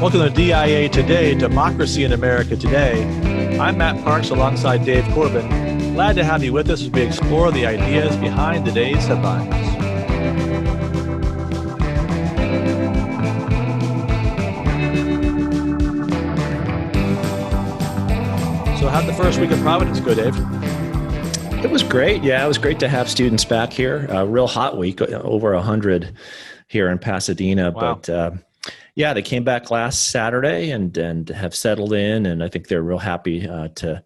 Welcome to DIA Today, Democracy in America Today. I'm Matt Parks alongside Dave Corbin. Glad to have you with us as we explore the ideas behind today's headlines. So how'd the first week of Providence go, Dave? It was great. Yeah, it was great to have students back here. A real hot week, over 100 here in Pasadena. Wow. But yeah, they came back last Saturday and have settled in, and I think they're real happy to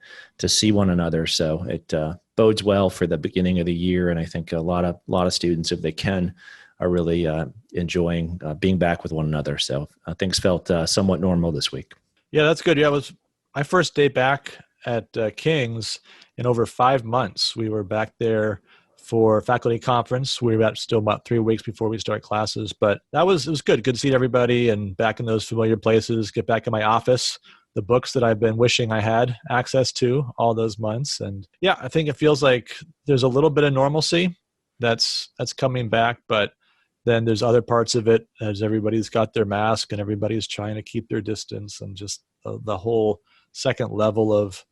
see one another. So it bodes well for the beginning of the year, and I think a lot of students, if they can, are really enjoying being back with one another. So things felt somewhat normal this week. Yeah, that's good. Yeah, it was my first day back at King's in over 5 months. We were back there for faculty conference. We were still about 3 weeks before we start classes, but it was good. Good to see everybody and back in those familiar places, get back in my office, the books that I've been wishing I had access to all those months. And yeah, I think it feels like there's a little bit of normalcy that's coming back, but then there's other parts of it as everybody's got their mask and everybody's trying to keep their distance, and just the whole second level of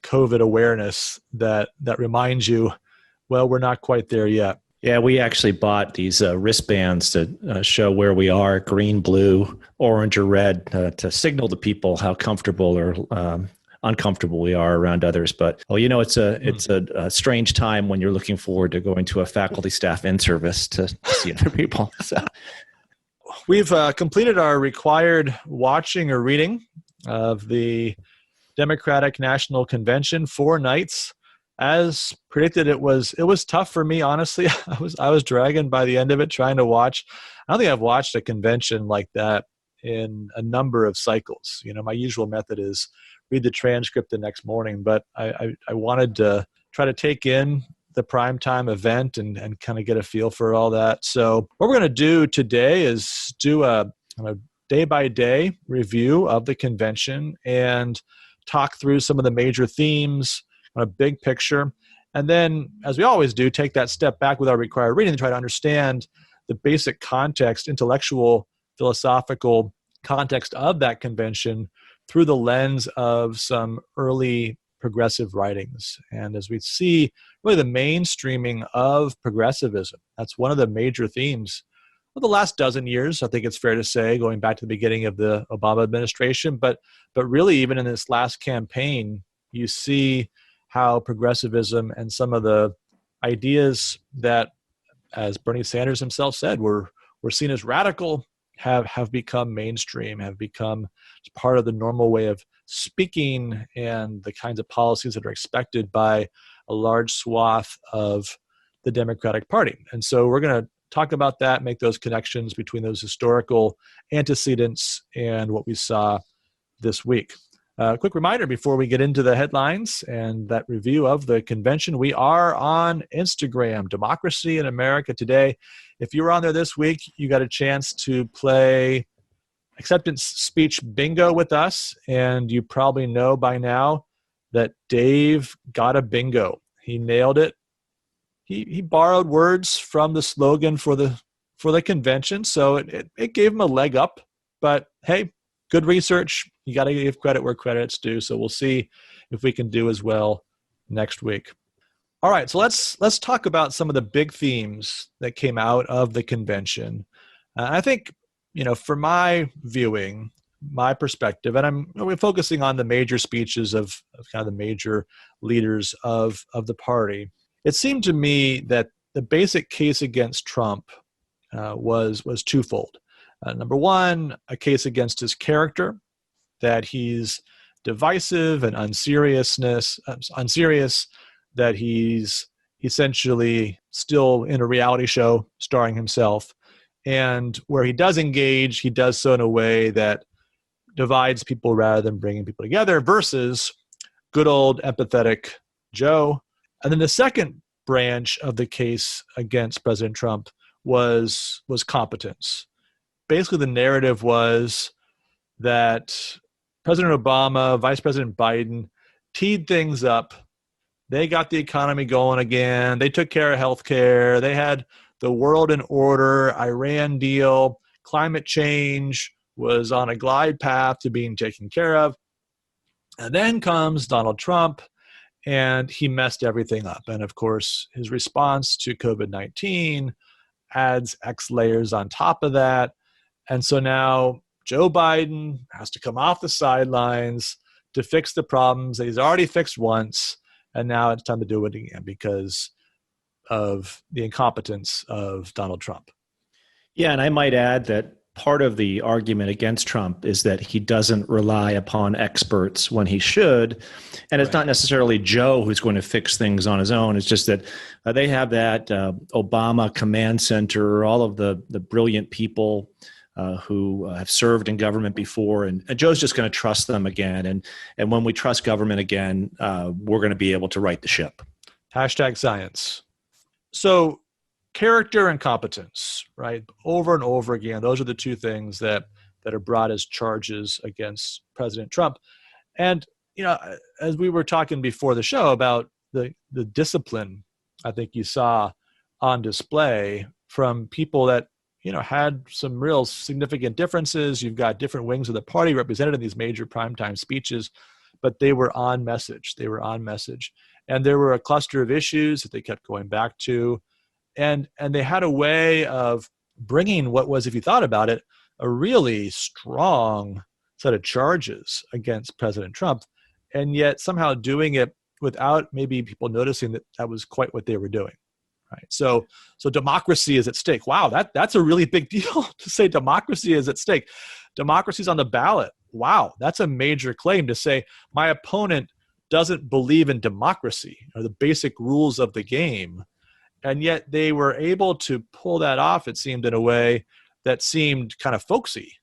COVID awareness that reminds you, well, we're not quite there yet. Yeah, we actually bought these wristbands to show where we are, green, blue, orange, or red, to signal to people how comfortable or uncomfortable we are around others. But it's a strange time when you're looking forward to going to a faculty staff in-service to see other people. So we've completed our required watching or reading of the Democratic National Convention, 4 nights. As predicted, it was tough for me, honestly. I was dragging by the end of it, trying to watch. I don't think I've watched a convention like that in a number of cycles. My usual method is read the transcript the next morning, but I wanted to try to take in the primetime event and kind of get a feel for all that. So what we're going to do today is do a day-by-day review of the convention and talk through some of the major themes on a big picture. And then, as we always do, take that step back with our required reading and try to understand the basic context, intellectual, philosophical context of that convention through the lens of some early progressive writings. And as we see really the mainstreaming of progressivism, that's one of the major themes of the last dozen years, I think it's fair to say, going back to the beginning of the Obama administration. But really, even in this last campaign, you see how progressivism and some of the ideas that, as Bernie Sanders himself said, were seen as radical, have become mainstream, have become part of the normal way of speaking and the kinds of policies that are expected by a large swath of the Democratic Party. And so we're going to talk about that, make those connections between those historical antecedents and what we saw this week. Quick reminder before we get into the headlines and that review of the convention, we are on Instagram, Democracy in America Today. If you were on there this week, you got a chance to play acceptance speech bingo with us, and you probably know by now that Dave got a bingo. He nailed it. He borrowed words from the slogan for the convention, so it gave him a leg up. But hey, good research. You got to give credit where credit's due. So we'll see if we can do as well next week. All right, so let's talk about some of the big themes that came out of the convention. I think, for my viewing, my perspective, and we're focusing on the major speeches of kind of the major leaders of the party. It seemed to me that the basic case against Trump was twofold. Number one, a case against his character, that he's divisive and unserious, that he's essentially still in a reality show starring himself. And where he does engage, he does so in a way that divides people rather than bringing people together, versus good old empathetic Joe. And then the second branch of the case against President Trump was competence. Basically, the narrative was that President Obama, Vice President Biden teed things up. They got the economy going again. They took care of healthcare. They had the world in order, Iran deal, climate change, was on a glide path to being taken care of. And then comes Donald Trump, and he messed everything up. And of course, his response to COVID-19 adds X layers on top of that. And so now Joe Biden has to come off the sidelines to fix the problems that he's already fixed once. And now it's time to do it again because of the incompetence of Donald Trump. Yeah, and I might add that part of the argument against Trump is that he doesn't rely upon experts when he should. And it's not necessarily Joe who's going to fix things on his own. It's just that they have that Obama command center, all of the brilliant people who have served in government before. And Joe's just going to trust them again. And when we trust government again, we're going to be able to right the ship. Hashtag science. So character and competence, right? Over and over again, those are the two things that are brought as charges against President Trump. And, you know, as we were talking before the show about the discipline, I think you saw on display from people that, you know, had some real significant differences. You've got different wings of the party represented in these major primetime speeches, but they were on message. They were on message. And there were a cluster of issues that they kept going back to. And they had a way of bringing what was, if you thought about it, a really strong set of charges against President Trump, and yet somehow doing it without maybe people noticing that that was quite what they were doing. Right. So democracy is at stake. Wow, that's a really big deal to say democracy is at stake. Democracy is on the ballot. Wow, that's a major claim to say my opponent doesn't believe in democracy or the basic rules of the game. And yet they were able to pull that off, it seemed, in a way that seemed kind of folksy.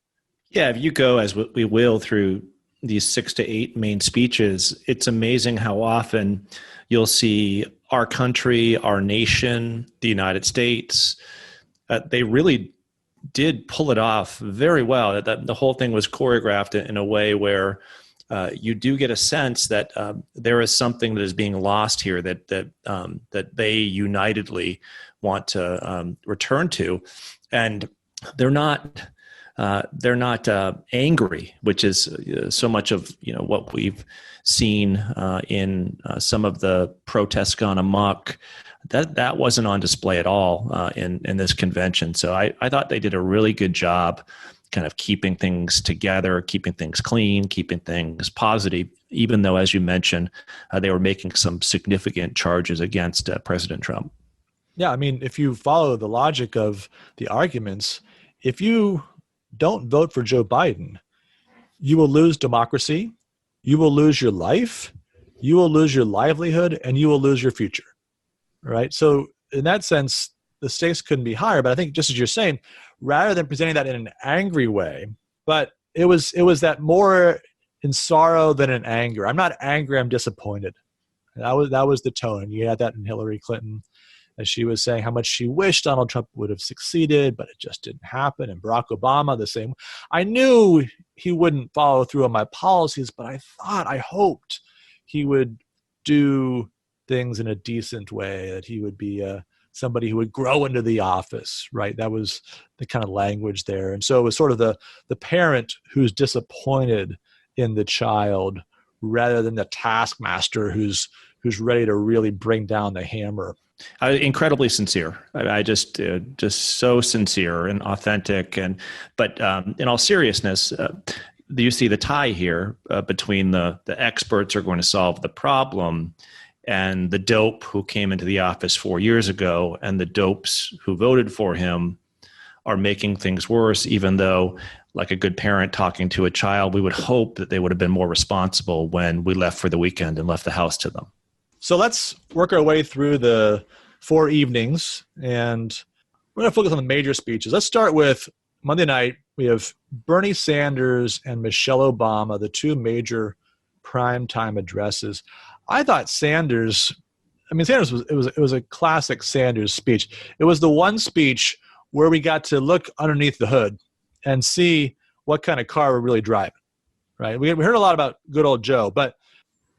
Yeah, if you go, as we will, through these 6 to 8 main speeches, it's amazing how often you'll see our country, our nation, the United States, they really did pull it off very well. That the whole thing was choreographed in a way where you do get a sense that there is something that is being lost here that they unitedly want to return to, and they're not angry, which is so much of what we've seen in some of the protests gone amok. That wasn't on display at all in this convention. So I thought they did a really good job kind of keeping things together, keeping things clean, keeping things positive, even though, as you mentioned, they were making some significant charges against President Trump. Yeah, I mean, if you follow the logic of the arguments, if you don't vote for Joe Biden, you will lose democracy, you will lose your life, you will lose your livelihood, and you will lose your future, right? So in that sense, the stakes couldn't be higher. But I think, just as you're saying, rather than presenting that in an angry way, but it was that more in sorrow than in anger. I'm not angry, I'm disappointed. That was the tone. You had that in Hillary Clinton, as she was saying how much she wished Donald Trump would have succeeded, but it just didn't happen. And Barack Obama, the same. I knew he wouldn't follow through on my policies, but I hoped he would do things in a decent way, that he would be somebody who would grow into the office, right? That was the kind of language there. And so it was sort of the parent who's disappointed in the child rather than the taskmaster who's ready to really bring down the hammer. Incredibly sincere. I just so sincere and authentic. But in all seriousness, you see the tie here between the experts who are going to solve the problem and the dope who came into the office 4 years ago, and the dopes who voted for him are making things worse, even though, like a good parent talking to a child, we would hope that they would have been more responsible when we left for the weekend and left the house to them. So let's work our way through the 4 evenings, and we're going to focus on the major speeches. Let's start with Monday night. We have Bernie Sanders and Michelle Obama, the two major primetime addresses. I thought Sanders was a classic Sanders speech. It was the one speech where we got to look underneath the hood and see what kind of car we're really driving, right? We heard a lot about good old Joe, but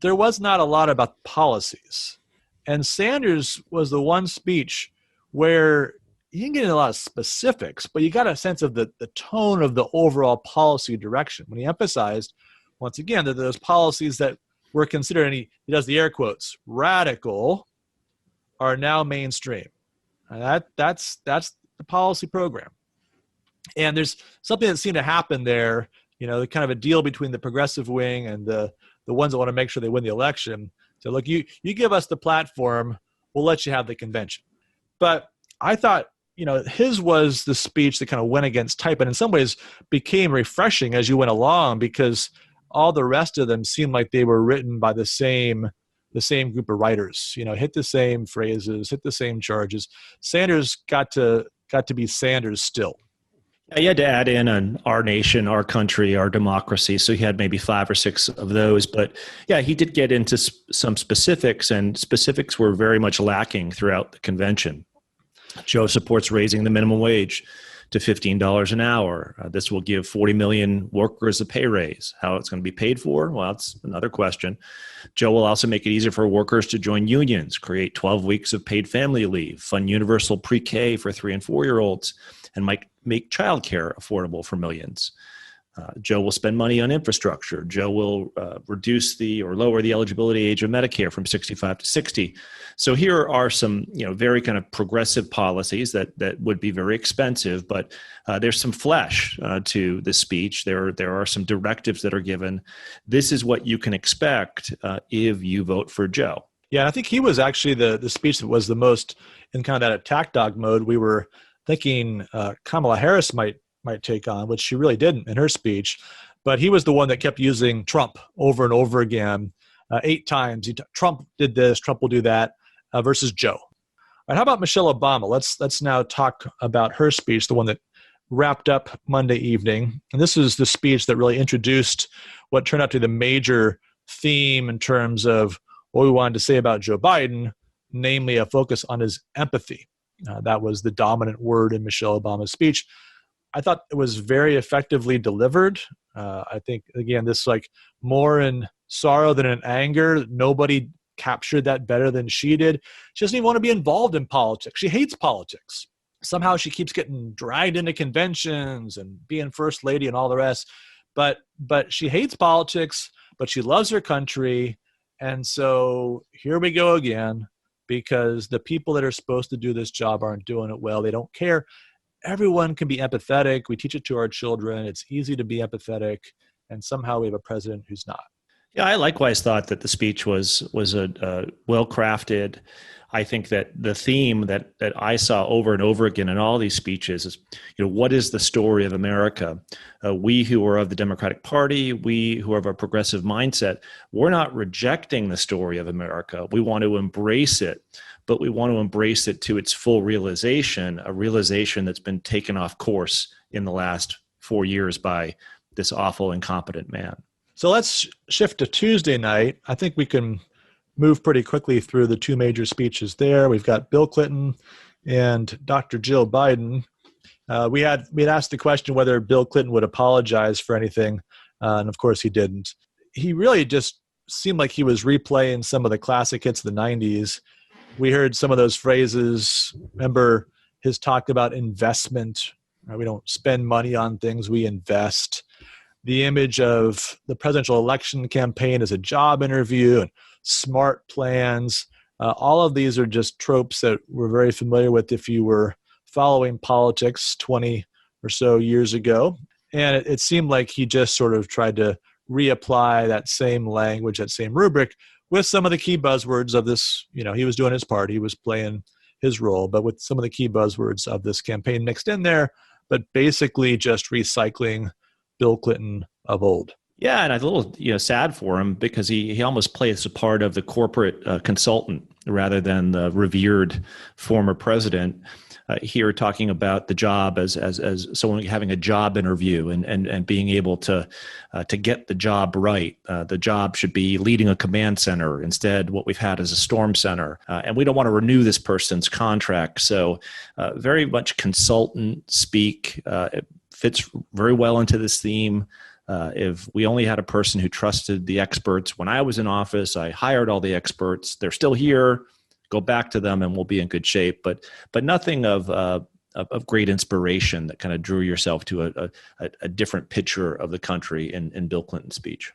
there was not a lot about policies. And Sanders was the one speech where you didn't get into a lot of specifics, but you got a sense of the tone of the overall policy direction when he emphasized, once again, that those policies that were considered, and he does the air quotes, radical, are now mainstream. And that's the policy program. And there's something that seemed to happen there, kind of a deal between the progressive wing and the ones that want to make sure they win the election. So look, you give us the platform, we'll let you have the convention. But I thought, his was the speech that kind of went against type, and in some ways became refreshing as you went along, because all the rest of them seemed like they were written by the same group of writers, hit the same phrases, hit the same charges. Sanders got to be Sanders still. Yeah, he had to add in on our nation, our country, our democracy. So he had maybe 5 or 6 of those. But yeah, he did get into some specifics, and specifics were very much lacking throughout the convention. Joe supports raising the minimum wage to $15 an hour. This will give 40 million workers a pay raise. How it's going to be paid for? Well, that's another question. Joe will also make it easier for workers to join unions, create 12 weeks of paid family leave, fund universal pre-K for 3- and 4-year-olds, and might make childcare affordable for millions. Joe will spend money on infrastructure. Joe will reduce or lower the eligibility age of Medicare from 65 to 60. So here are some, very kind of progressive policies that would be very expensive, but there's some flesh to the speech. There are some directives that are given. This is what you can expect if you vote for Joe. Yeah, I think he was actually the speech that was the most in kind of that attack dog mode. We were thinking Kamala Harris might take on, which she really didn't in her speech. But he was the one that kept using Trump over and over again, 8 times. Trump did this, Trump will do that, versus Joe. All right, how about Michelle Obama? Let's now talk about her speech, the one that wrapped up Monday evening. And this is the speech that really introduced what turned out to be the major theme in terms of what we wanted to say about Joe Biden, namely a focus on his empathy. That was the dominant word in Michelle Obama's speech. I thought it was very effectively delivered. I think, again, this like more in sorrow than in anger. Nobody captured that better than she did. She doesn't even want to be involved in politics. She hates politics. Somehow she keeps getting dragged into conventions and being first lady and all the rest. But she hates politics, but she loves her country. And so here we go again, because the people that are supposed to do this job aren't doing it well. They don't care. Everyone can be empathetic. We teach it to our children. It's easy to be empathetic. And somehow we have a president who's not. Yeah, I likewise thought that the speech was a well-crafted. I think that the theme that I saw over and over again in all these speeches is, what is the story of America? We who are of the Democratic Party, we who are of a progressive mindset, we're not rejecting the story of America. We want to embrace it, but we want to embrace it to its full realization, a realization that's been taken off course in the last 4 years by this awful, incompetent man. So let's shift to Tuesday night. I think we can move pretty quickly through the 2 major speeches there. We've got Bill Clinton and Dr. Jill Biden. We had asked the question whether Bill Clinton would apologize for anything, and of course he didn't. He really just seemed like he was replaying some of the classic hits of the 90s. We heard some of those phrases. Remember his talk about investment. We don't spend money on things, we invest. The image of the presidential election campaign as a job interview and smart plans. All of these are just tropes that we're very familiar with if you were following politics 20 or so years ago. And it seemed like he just sort of tried to reapply that same language, that same rubric, with some of the key buzzwords of this. He was doing his part, he was playing his role, but with some of the key buzzwords of this campaign mixed in there, but basically just recycling Bill Clinton of old. Yeah, and I'm a little sad for him because he almost plays the part of the corporate consultant rather than the revered former president. Here talking about the job as someone having a job interview and being able to get the job right. The job should be leading a command center. Instead, what we've had is a storm center. And we don't want to renew this person's contract. So very much consultant speak. It fits very well into this theme. If we only had a person who trusted the experts, when I was in office, I hired all the experts. They're still here. Go back to them and we'll be in good shape. But nothing of of great inspiration that kind of drew yourself to a different picture of the country in Bill Clinton's speech.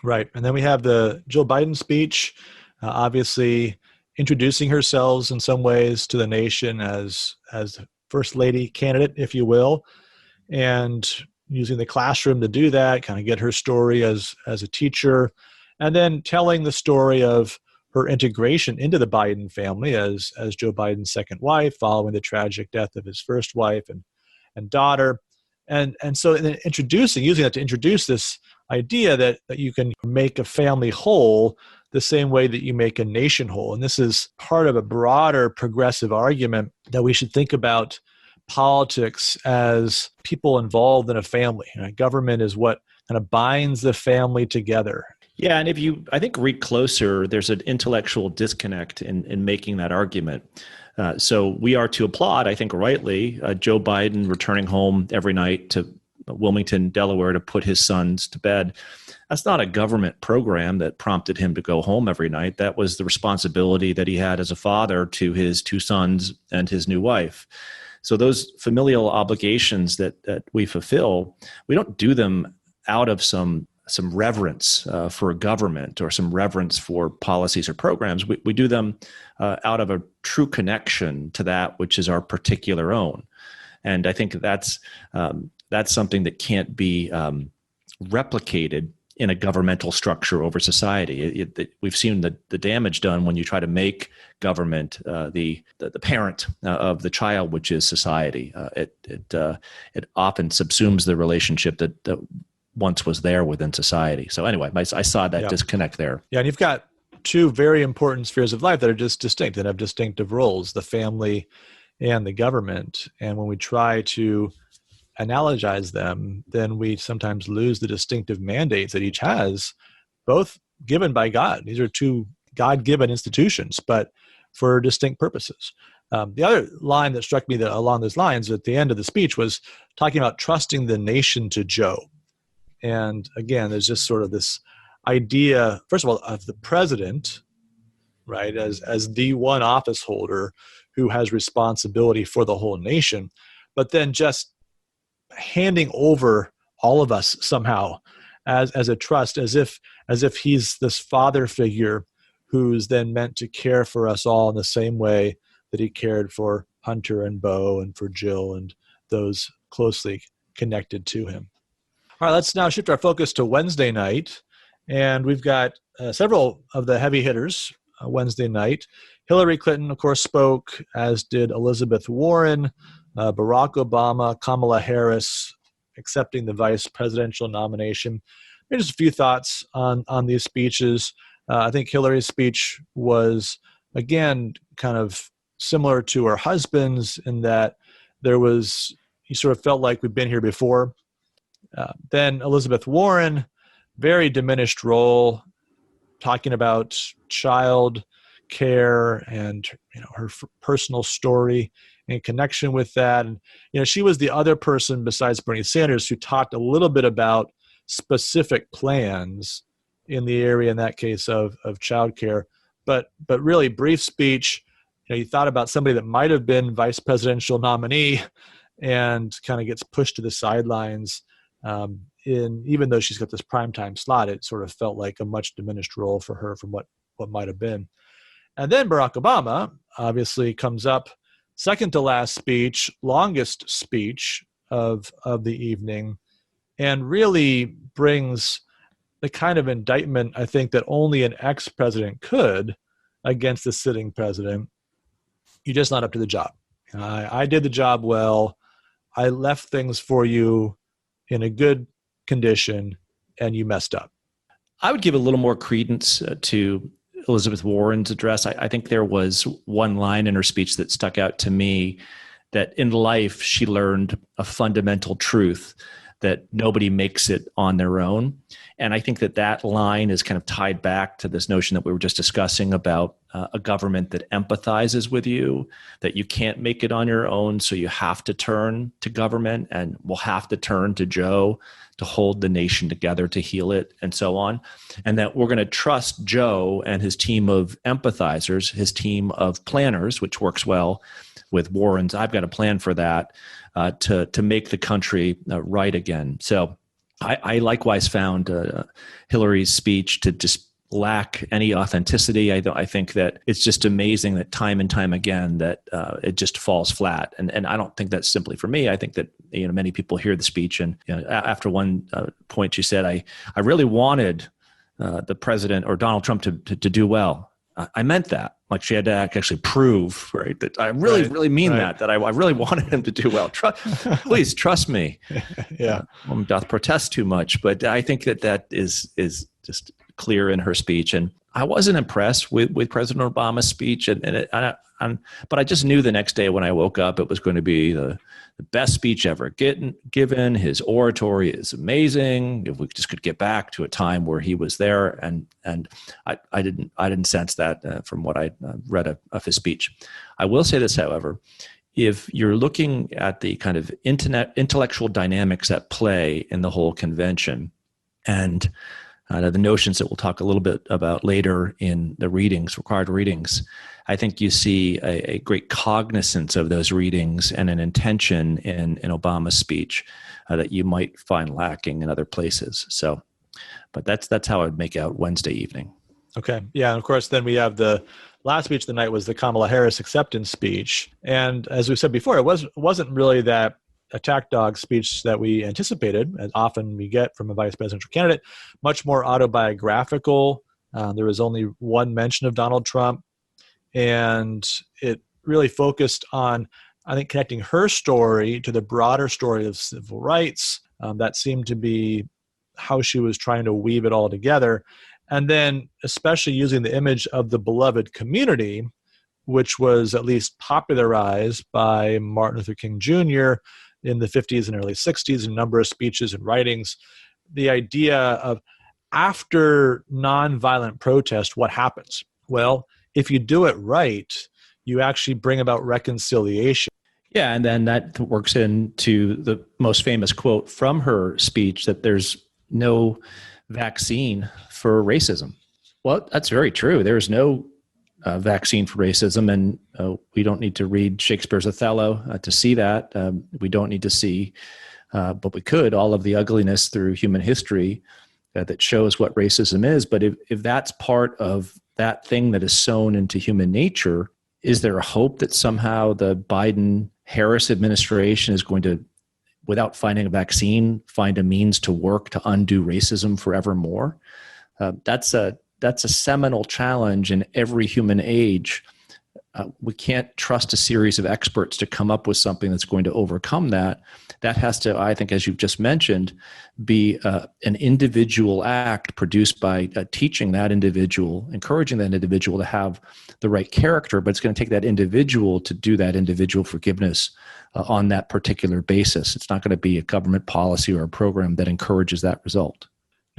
Right. And then we have the Jill Biden speech, obviously introducing herself in some ways to the nation as first lady candidate, if you will, and using the classroom to do that, kind of get her story as a teacher, and then telling the story of her integration into the Biden family as Joe Biden's second wife, following the tragic death of his first wife and daughter. And so in using that to introduce this idea that you can make a family whole the same way that you make a nation whole. And this is part of a broader progressive argument that we should think about politics as people involved in a family. Government is what kind of binds the family together. Yeah, and if you, I think, read closer, there's an intellectual disconnect in making that argument. So we are to applaud, I think rightly, Joe Biden returning home every night to Wilmington, Delaware, to put his sons to bed. That's not a government program that prompted him to go home every night. That was the responsibility that he had as a father to his two sons and his new wife. So those familial obligations that we fulfill, we don't do them out of some reverence for government or some reverence for policies or programs. We do them out of a true connection to that which is our particular own. And I think that's something that can't be replicated in a governmental structure over society. We've seen the damage done when you try to make government the parent of the child, which is society. It often subsumes the relationship that once was there within society. So anyway, I saw that disconnect there. Yeah, and you've got two very important spheres of life that are just distinct, that have distinctive roles, the family and the government. And when we try to analogize them, then we sometimes lose the distinctive mandates that each has, both given by God. These are two God-given institutions, but for distinct purposes. The other line that struck me along those lines at the end of the speech was talking about trusting the nation to Joe. And again, there's just sort of this idea, first of all, of the president, right, as the one office holder who has responsibility for the whole nation, but then just handing over all of us somehow as a trust, as if he's this father figure who's then meant to care for us all in the same way that he cared for Hunter and Bo and for Jill and those closely connected to him. All right, let's now shift our focus to Wednesday night. And we've got several of the heavy hitters Wednesday night. Hillary Clinton, of course, spoke, as did Elizabeth Warren, Barack Obama, Kamala Harris, accepting the vice presidential nomination. Maybe just a few thoughts on these speeches. I think Hillary's speech was, again, kind of similar to her husband's in that he sort of felt like we've been here before. Then Elizabeth Warren, very diminished role, talking about child care and her personal story in connection with that. And she was the other person besides Bernie Sanders who talked a little bit about specific plans in the area, in that case of child care, but really brief speech. You thought about somebody that might have been vice presidential nominee and kind of gets pushed to the sidelines. Even though she's got this primetime slot, it sort of felt like a much diminished role for her from what might have been. And then Barack Obama obviously comes up, second to last speech, longest speech of the evening, and really brings the kind of indictment I think that only an ex-president could against the sitting president. You're just not up to the job. I did the job well. I left things for you in a good condition, and you messed up. I would give a little more credence to Elizabeth Warren's address. I think there was one line in her speech that stuck out to me, that in life she learned a fundamental truth, that nobody makes it on their own. And I think that line is kind of tied back to this notion that we were just discussing about a government that empathizes with you, that you can't make it on your own, so you have to turn to government and will have to turn to Joe to hold the nation together, to heal it, and so on. And that we're going to trust Joe and his team of empathizers, his team of planners, which works well with Warren's "I've got a plan for that," to make the country right again. So I likewise found Hillary's speech to just lack any authenticity. I think that it's just amazing that time and time again that it just falls flat. And I don't think that's simply for me. I think that many people hear the speech, and after one point she said, I really wanted the president or Donald Trump to do well. I meant that. Like she had to actually prove, right, that I really mean that I really wanted him to do well. Please trust me. Yeah. Woman doth protest too much, but I think that is just clear in her speech. And I wasn't impressed with President Obama's speech, but I just knew the next day when I woke up it was going to be the best speech ever given. His oratory is amazing. If we just could get back to a time where he was there, and I didn't sense that from what I read of his speech. I will say this, however. If you're looking at the kind of intellectual dynamics at play in the whole convention, and the notions that we'll talk a little bit about later in the required readings, I think you see a great cognizance of those readings and an intention in Obama's speech that you might find lacking in other places. So, but that's how I'd make out Wednesday evening. Okay. Yeah. And of course, then we have the last speech of the night was the Kamala Harris acceptance speech. And as we said before, it wasn't really that attack dog speech that we anticipated, as often we get from a vice presidential candidate, much more autobiographical. There was only one mention of Donald Trump, and it really focused on, I think, connecting her story to the broader story of civil rights. That seemed to be how she was trying to weave it all together. And then especially using the image of the beloved community, which was at least popularized by Martin Luther King Jr. in the 50s and early 60s, in a number of speeches and writings. The idea of after nonviolent protest, what happens? Well, if you do it right, you actually bring about reconciliation. Yeah, and then that works into the most famous quote from her speech, that there's no vaccine for racism. Well, that's very true. There's no vaccine for racism, and we don't need to read Shakespeare's Othello to see that. We don't need to see, but we could, all of the ugliness through human history that shows what racism is. But if that's part of that thing that is sown into human nature, is there a hope that somehow the Biden-Harris administration is going to, without finding a vaccine, find a means to work to undo racism forevermore? That's a seminal challenge in every human age. We can't trust a series of experts to come up with something that's going to overcome that. That has to, I think, as you've just mentioned, be an individual act produced by teaching that individual, encouraging that individual to have the right character, but it's going to take that individual to do that individual forgiveness on that particular basis. It's not going to be a government policy or a program that encourages that result.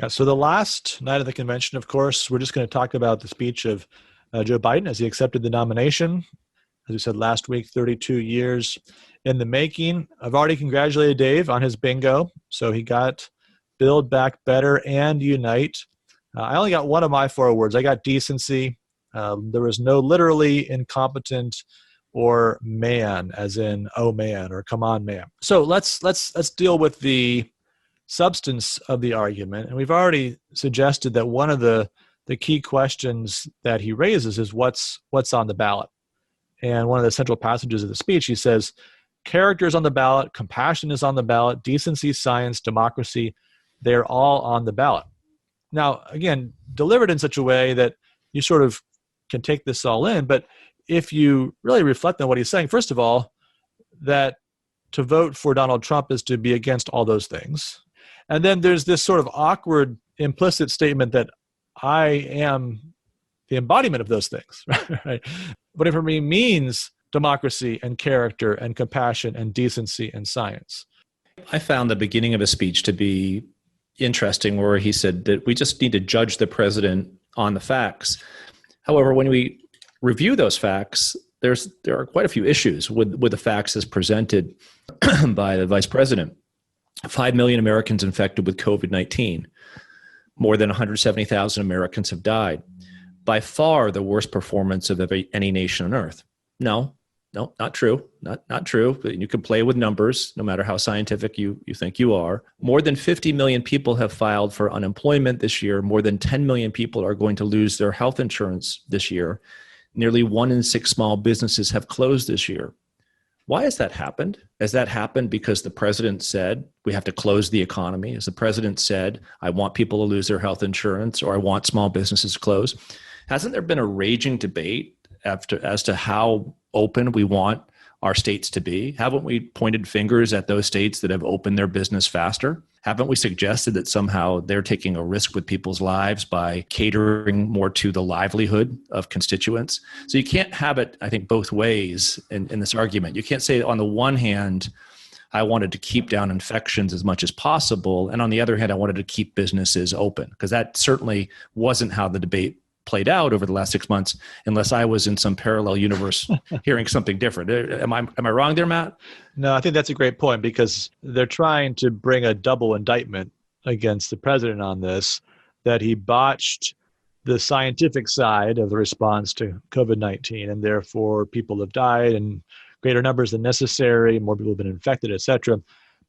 Yeah, so the last night of the convention, of course, we're just going to talk about the speech of Joe Biden as he accepted the nomination. As we said last week, 32 years in the making. I've already congratulated Dave on his bingo. So he got Build Back Better and Unite. I only got one of my 4 words. I got decency. There was no literally incompetent or man, as in, oh man, or come on man. So let's deal with the substance of the argument. And we've already suggested that one of the key questions that he raises is what's on the ballot. And one of the central passages of the speech, he says, character is on the ballot, compassion is on the ballot, decency, science, democracy, they're all on the ballot. Now, again, delivered in such a way that you sort of can take this all in, but if you really reflect on what he's saying, first of all, that to vote for Donald Trump is to be against all those things. And then there's this sort of awkward implicit statement that I am the embodiment of those things, right? But it for me means democracy and character and compassion and decency and science. I found the beginning of his speech to be interesting, where he said that we just need to judge the president on the facts. However, when we review those facts, there are quite a few issues with the facts as presented by the vice president. 5 million Americans infected with COVID-19. More than 170,000 Americans have died. By far the worst performance of any nation on earth. No, not true. Not true. You can play with numbers, no matter how scientific you think you are. More than 50 million people have filed for unemployment this year. More than 10 million people are going to lose their health insurance this year. Nearly 1 in 6 small businesses have closed this year. Why has that happened? Has that happened because the president said we have to close the economy? Has the president said, I want people to lose their health insurance, or I want small businesses to close? Hasn't there been a raging debate as to how open we want our states to be? Haven't we pointed fingers at those states that have opened their business faster? Haven't we suggested that somehow they're taking a risk with people's lives by catering more to the livelihood of constituents? So you can't have it, I think, both ways in this argument. You can't say on the one hand, I wanted to keep down infections as much as possible, and on the other hand, I wanted to keep businesses open, because that certainly wasn't how the debate played out over the last 6 months, unless I was in some parallel universe hearing something different. Am I wrong there, Matt? No, I think that's a great point, because they're trying to bring a double indictment against the president on this, that he botched the scientific side of the response to COVID-19, and therefore people have died in greater numbers than necessary, more people have been infected, et cetera.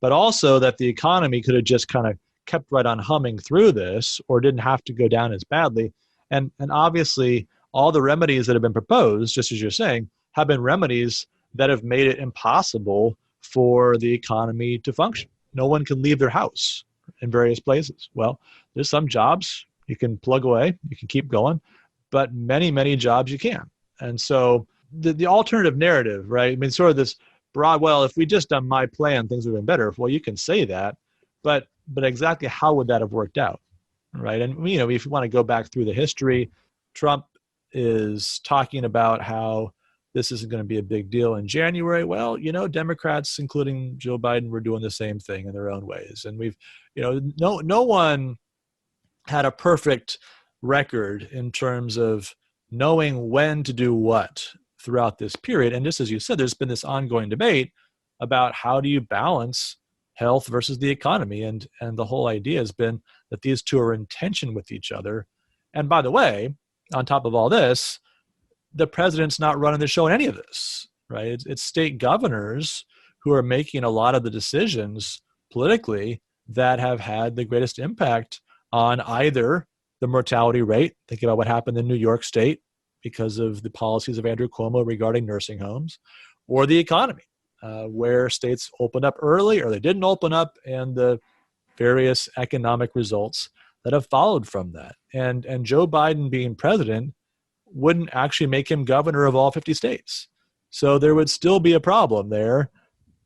But also that the economy could have just kind of kept right on humming through this, or didn't have to go down as badly. And obviously, all the remedies that have been proposed, just as you're saying, have been remedies that have made it impossible for the economy to function. No one can leave their house in various places. Well, there's some jobs you can plug away, you can keep going, but many, many jobs you can't. And so the alternative narrative, right? I mean, sort of this broad, well, if we just done my plan, things would have been better. Well, you can say that, but exactly how would that have worked out? Right. And, if you want to go back through the history, Trump is talking about how this isn't going to be a big deal in January. Well, Democrats, including Joe Biden, were doing the same thing in their own ways. And we've, no one had a perfect record in terms of knowing when to do what throughout this period. And just as you said, there's been this ongoing debate about how do you balance health versus the economy. And the whole idea has been that these two are in tension with each other. And by the way, on top of all this, the president's not running the show in any of this, right? It's state governors who are making a lot of the decisions politically that have had the greatest impact on either the mortality rate, think about what happened in New York State because of the policies of Andrew Cuomo regarding nursing homes, or the economy, where states opened up early or they didn't open up, and the various economic results that have followed from that. And Joe Biden being president wouldn't actually make him governor of all 50 states. So there would still be a problem there.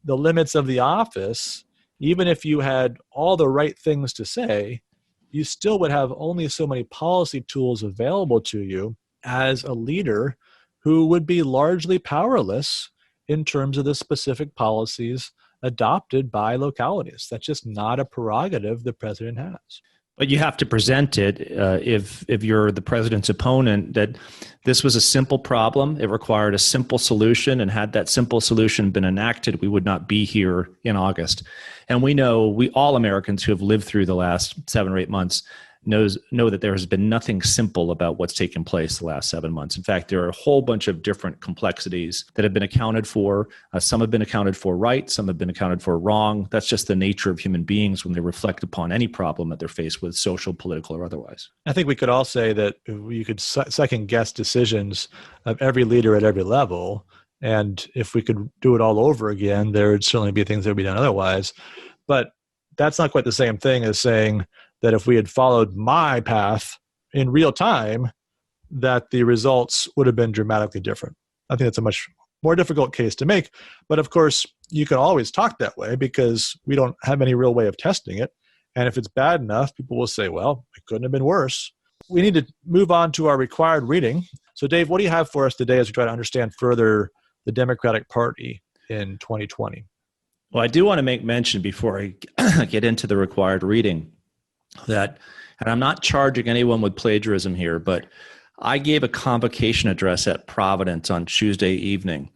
The limits of the office, even if you had all the right things to say, you still would have only so many policy tools available to you as a leader who would be largely powerless in terms of the specific policies adopted by localities. That's just not a prerogative the president has. But you have to present it, if you're the president's opponent, that this was a simple problem. It required a simple solution, and had that simple solution been enacted, we would not be here in August. And we know, all Americans who have lived through the last 7 or 8 months know that there has been nothing simple about what's taken place the last 7 months. In fact, there are a whole bunch of different complexities that have been accounted for. Some have been accounted for right, some have been accounted for wrong. That's just the nature of human beings when they reflect upon any problem that they're faced with, social, political, or otherwise. I think we could all say that you could second guess decisions of every leader at every level. And if we could do it all over again, there would certainly be things that would be done otherwise. But that's not quite the same thing as saying that if we had followed my path in real time, that the results would have been dramatically different. I think that's a much more difficult case to make. But of course, you can always talk that way because we don't have any real way of testing it. And if it's bad enough, people will say, well, it couldn't have been worse. We need to move on to our required reading. So Dave, what do you have for us today as we try to understand further the Democratic Party in 2020? Well, I do want to make mention before I get into the required reading that, and I'm not charging anyone with plagiarism here, but I gave a convocation address at Providence on Tuesday evening,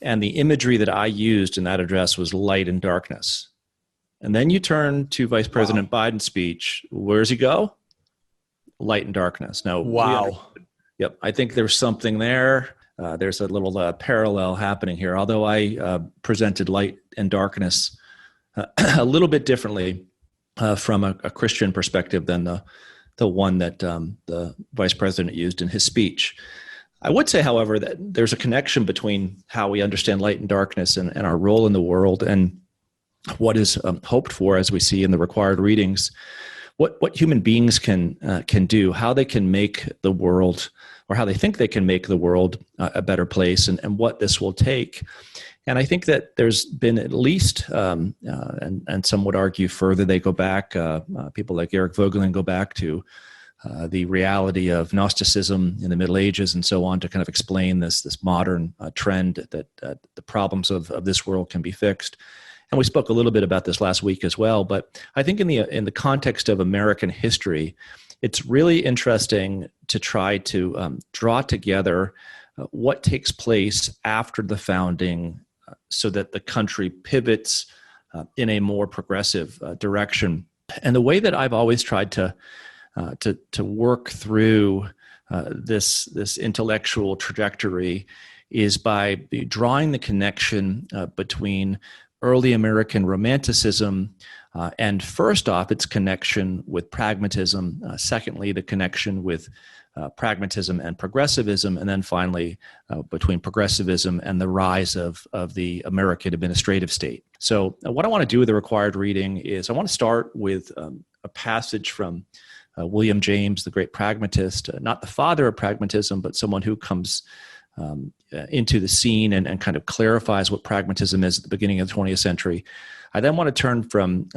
and the imagery that I used in that address was light and darkness. And then you turn to Vice President Biden's speech. Where does he go? Light and darkness. Now, yep, I think there's something there. There's a little parallel happening here, although I presented light and darkness a little bit differently from a Christian perspective than the one that the vice president used in his speech. I would say, however, that there's a connection between how we understand light and darkness and our role in the world and what is hoped for, as we see in the required readings, what human beings can do, how they can make the world, or how they think they can make the world a better place, and what this will take. And I think that there's been at least, and some would argue further, they go back, people like Eric Vogelin go back to the reality of Gnosticism in the Middle Ages and so on to kind of explain this modern trend that the problems of this world can be fixed. And we spoke a little bit about this last week as well. But I think in the context of American history, it's really interesting to try to draw together what takes place after the founding so that the country pivots in a more progressive direction. And the way that I've always tried to work through this intellectual trajectory is by drawing the connection between early American Romanticism, and first off, its connection with pragmatism. Secondly, the connection with pragmatism and progressivism, and then finally between progressivism and the rise of the American administrative state. So what I want to do with the required reading is I want to start with a passage from William James, the great pragmatist, not the father of pragmatism, but someone who comes into the scene and kind of clarifies what pragmatism is at the beginning of the 20th century. I then want to turn from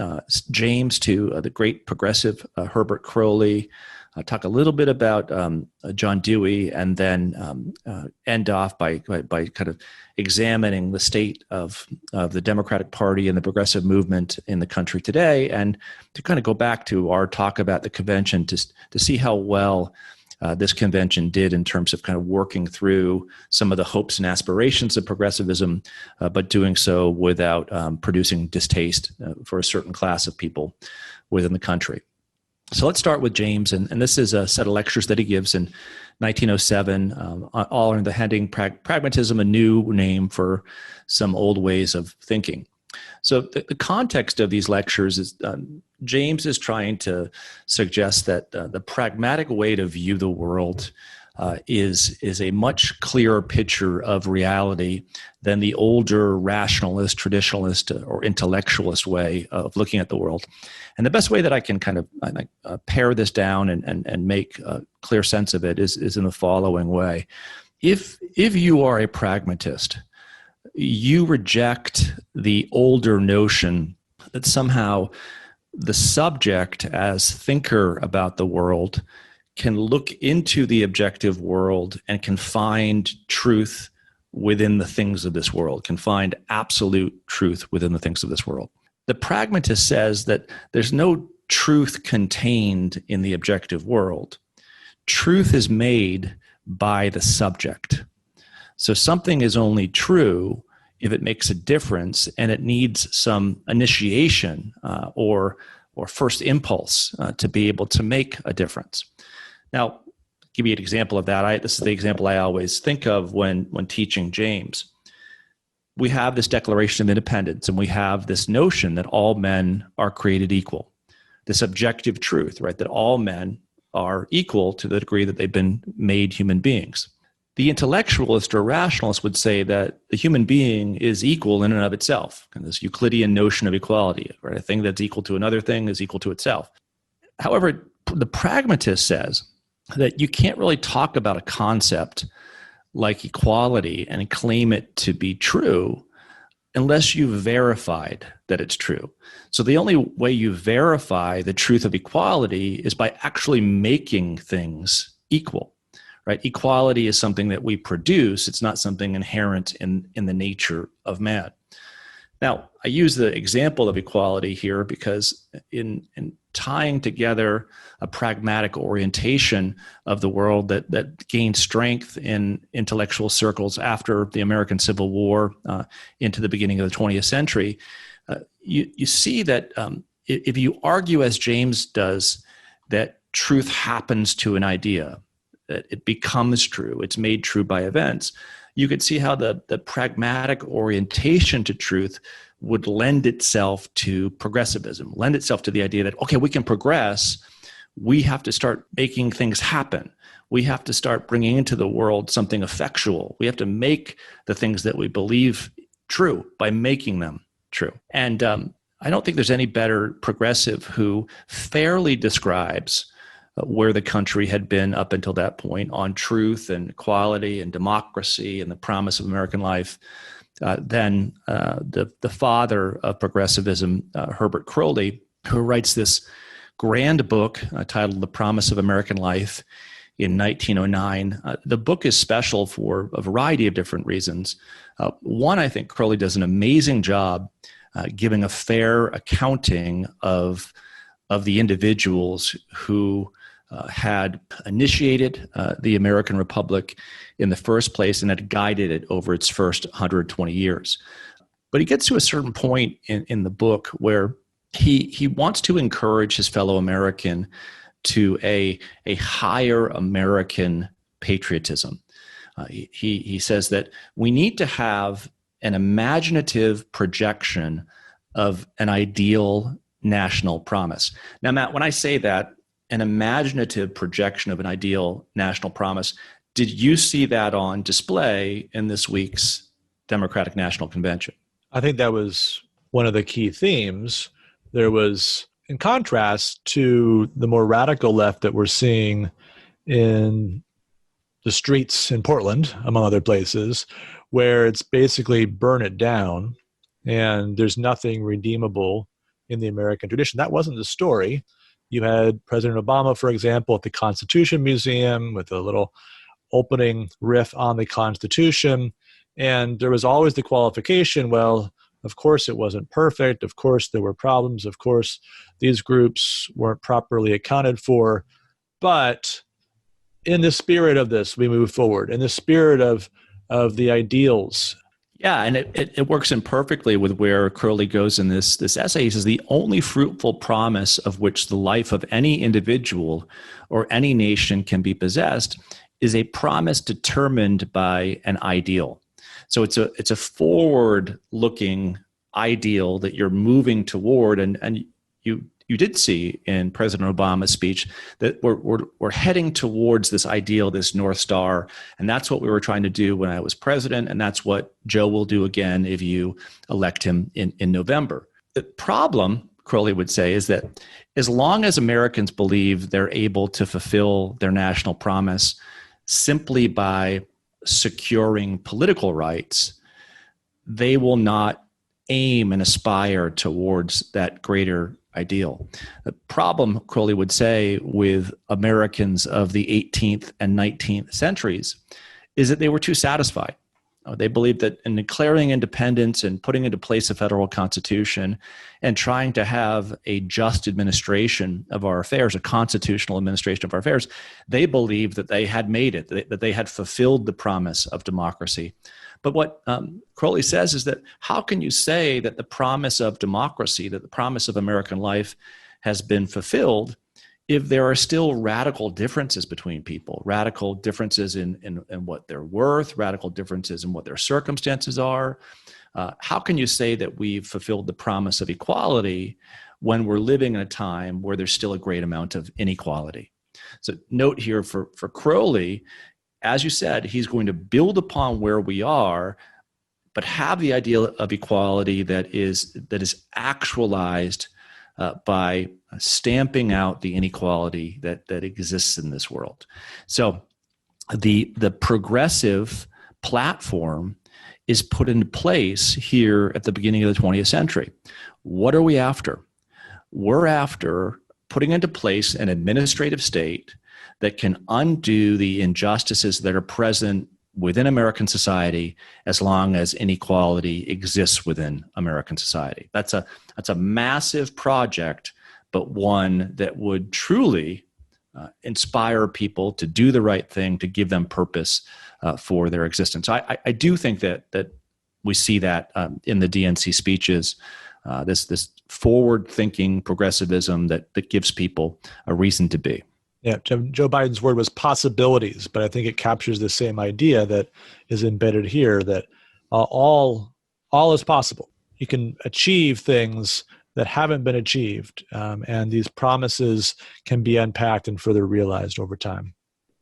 James to the great progressive Herbert Crowley, talk a little bit about John Dewey, and then end off by kind of examining the state of the Democratic Party and the progressive movement in the country today, and to kind of go back to our talk about the convention to see how well this convention did in terms of kind of working through some of the hopes and aspirations of progressivism, but doing so without producing distaste for a certain class of people within the country. So let's start with James, and this is a set of lectures that he gives in 1907, all under the heading Pragmatism, a New Name for Some Old Ways of Thinking. So the context of these lectures is James is trying to suggest that the pragmatic way to view the world is a much clearer picture of reality than the older rationalist, traditionalist, or intellectualist way of looking at the world. And the best way that I can kind of pare this down and make clear sense of it is in the following way. If you are a pragmatist, you reject the older notion that somehow the subject as thinker about the world can look into the objective world and can find truth within the things of this world, can find absolute truth within the things of this world. The pragmatist says that there's no truth contained in the objective world. Truth is made by the subject. So something is only true if it makes a difference, and it needs some initiation or first impulse to be able to make a difference. Now, I'll give you an example of that. This is the example I always think of when teaching James. We have this Declaration of Independence, and we have this notion that all men are created equal. This objective truth, right, that all men are equal to the degree that they've been made human beings. The intellectualist or rationalist would say that the human being is equal in and of itself, and this Euclidean notion of equality, right? A thing that's equal to another thing is equal to itself. However, the pragmatist says that you can't really talk about a concept like equality and claim it to be true unless you've verified that it's true. So the only way you verify the truth of equality is by actually making things equal. Right? Equality is something that we produce. It's not something inherent in the nature of man. Now, I use the example of equality here because in tying together a pragmatic orientation of the world that gained strength in intellectual circles after the American Civil War into the beginning of the 20th century, you see that if you argue, as James does, that truth happens to an idea, that it becomes true, it's made true by events, you could see how the pragmatic orientation to truth would lend itself to progressivism, lend itself to the idea that, okay, we can progress, we have to start making things happen. We have to start bringing into the world something effectual. We have to make the things that we believe true by making them true. And I don't think there's any better progressive who fairly describes where the country had been up until that point on truth and equality and democracy and the promise of American life than the father of progressivism, Herbert Crowley, who writes this grand book titled The Promise of American Life in 1909. The book is special for a variety of different reasons. One, I think Crowley does an amazing job giving a fair accounting of the individuals who had initiated the American Republic in the first place and had guided it over its first 120 years. But he gets to a certain point in the book where he wants to encourage his fellow American to a higher American patriotism. He says that we need to have an imaginative projection of an ideal national promise. Now, Matt, when I say that, an imaginative projection of an ideal national promise, did you see that on display in this week's Democratic National Convention? I think that was one of the key themes. There was, in contrast to the more radical left that we're seeing in the streets in Portland, among other places, where it's basically burn it down and there's nothing redeemable in the American tradition. That wasn't the story. You had President Obama, for example, at the Constitution Museum with a little opening riff on the Constitution. And there was always the qualification, well, of course it wasn't perfect. Of course there were problems. Of course these groups weren't properly accounted for. But in the spirit of this, we move forward. In the spirit of the ideals. Yeah, and it works in perfectly with where Crowley goes in this essay. He says, the only fruitful promise of which the life of any individual or any nation can be possessed is a promise determined by an ideal. So it's a forward-looking ideal that you're moving toward, and you did see in President Obama's speech that we're heading towards this ideal, this North Star, and that's what we were trying to do when I was president, and that's what Joe will do again if you elect him in November. The problem, Crowley would say, is that as long as Americans believe they're able to fulfill their national promise simply by securing political rights, they will not aim and aspire towards that greater ideal. The problem, Crowley would say, with Americans of the 18th and 19th centuries is that they were too satisfied. They believed that in declaring independence and putting into place a federal constitution and trying to have a just administration of our affairs, a constitutional administration of our affairs, they believed that they had made it, that they had fulfilled the promise of democracy. But what Crowley says is that how can you say that the promise of democracy, that the promise of American life has been fulfilled if there are still radical differences between people, radical differences in what they're worth, radical differences in what their circumstances are? How can you say that we've fulfilled the promise of equality when we're living in a time where there's still a great amount of inequality? So note here for Crowley, as you said, he's going to build upon where we are, but have the ideal of equality that is actualized by stamping out the inequality that exists in this world. So the progressive platform is put into place here at the beginning of the 20th century. What are we after? We're after putting into place an administrative state that can undo the injustices that are present within American society as long as inequality exists within American society. That's a massive project, but one that would truly inspire people to do the right thing, to give them purpose for their existence. So I do think that we see that in the DNC speeches, this forward-thinking progressivism that gives people a reason to be. Yeah, Joe Biden's word was possibilities, but I think it captures the same idea that is embedded here, that all is possible. You can achieve things that haven't been achieved, and these promises can be unpacked and further realized over time.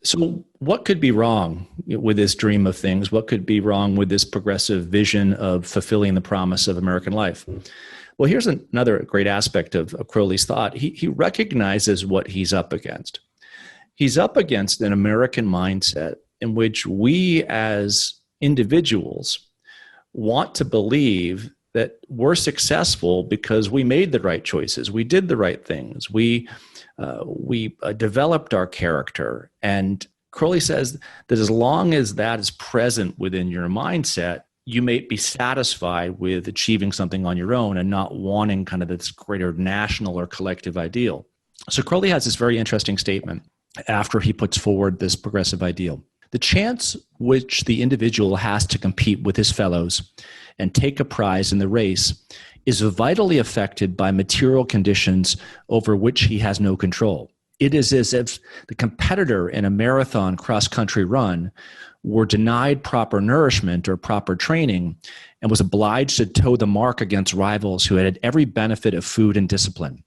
So what could be wrong with this dream of things? What could be wrong with this progressive vision of fulfilling the promise of American life? Well, here's another great aspect of Crowley's thought. He recognizes what he's up against. He's up against an American mindset in which we as individuals want to believe that we're successful because we made the right choices, we did the right things, we developed our character. And Crowley says that as long as that is present within your mindset, you may be satisfied with achieving something on your own and not wanting kind of this greater national or collective ideal. So Crowley has this very interesting statement after he puts forward this progressive ideal. The chance which the individual has to compete with his fellows and take a prize in the race is vitally affected by material conditions over which he has no control. It is as if the competitor in a marathon cross-country run were denied proper nourishment or proper training and was obliged to toe the mark against rivals who had every benefit of food and discipline.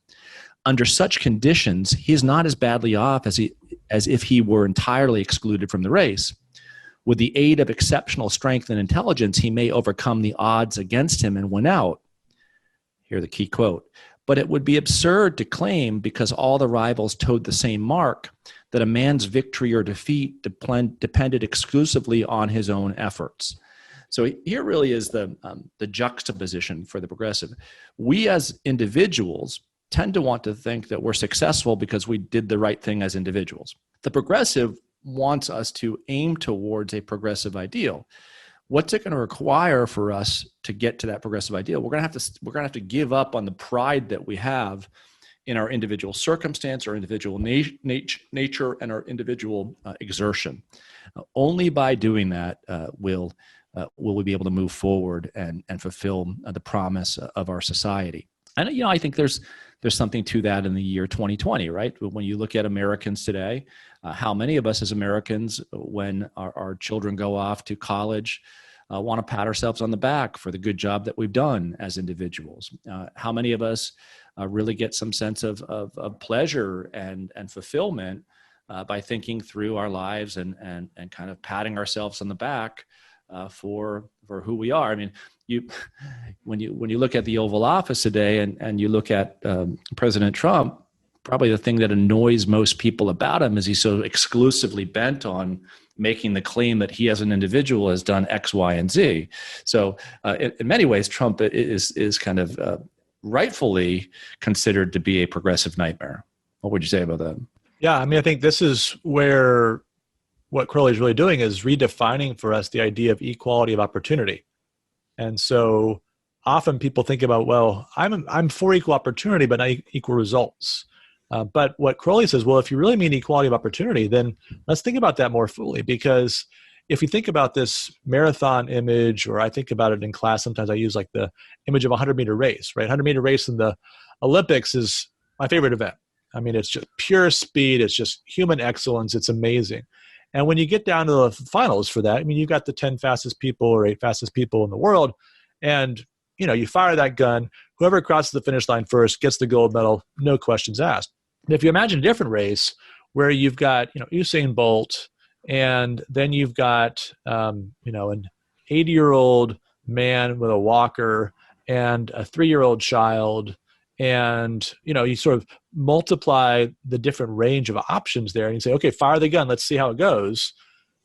Under such conditions, he is not as badly off as if he were entirely excluded from the race. With the aid of exceptional strength and intelligence, he may overcome the odds against him and win out. Here's the key quote. But it would be absurd to claim, because all the rivals toed the same mark, that a man's victory or defeat depended exclusively on his own efforts. So here really is the juxtaposition for the progressive. We as individuals tend to want to think that we're successful because we did the right thing as individuals. The progressive wants us to aim towards a progressive ideal. What's it going to require for us to get to that progressive ideal? We're going to have to give up on the pride that we have in our individual circumstance, our individual nature, and our individual exertion. Only by doing that will we be able to move forward and fulfill the promise of our society. And I think there's something to that in the year 2020, right? When you look at Americans today, how many of us as Americans, when our children go off to college, want to pat ourselves on the back for the good job that we've done as individuals? How many of us really get some sense of pleasure and fulfillment by thinking through our lives and kind of patting ourselves on the back for who we are? I mean, when you look at the Oval Office today and you look at President Trump, probably the thing that annoys most people about him is he's so exclusively bent on making the claim that he as an individual has done X, Y, and Z. So in many ways, Trump is kind of rightfully considered to be a progressive nightmare. What would you say about that? Yeah, I mean, I think this is where what Crowley is really doing is redefining for us the idea of equality of opportunity. And so often people think about, well, I'm for equal opportunity, but not equal results. But what Crowley says, well, if you really mean equality of opportunity, then let's think about that more fully. Because if you think about this marathon image, or I think about it in class, sometimes I use like the image of a 100-meter race, right? 100-meter race in the Olympics is my favorite event. I mean, it's just pure speed. It's just human excellence. It's amazing. And when you get down to the finals for that, I mean, you've got the 10 fastest people or 8 fastest people in the world. And, you fire that gun, whoever crosses the finish line first gets the gold medal, no questions asked. And if you imagine a different race where you've got, Usain Bolt, and then you've got, an 80-year-old man with a walker and a 3-year-old child, and, you sort of multiply the different range of options there and you say, okay, fire the gun, let's see how it goes.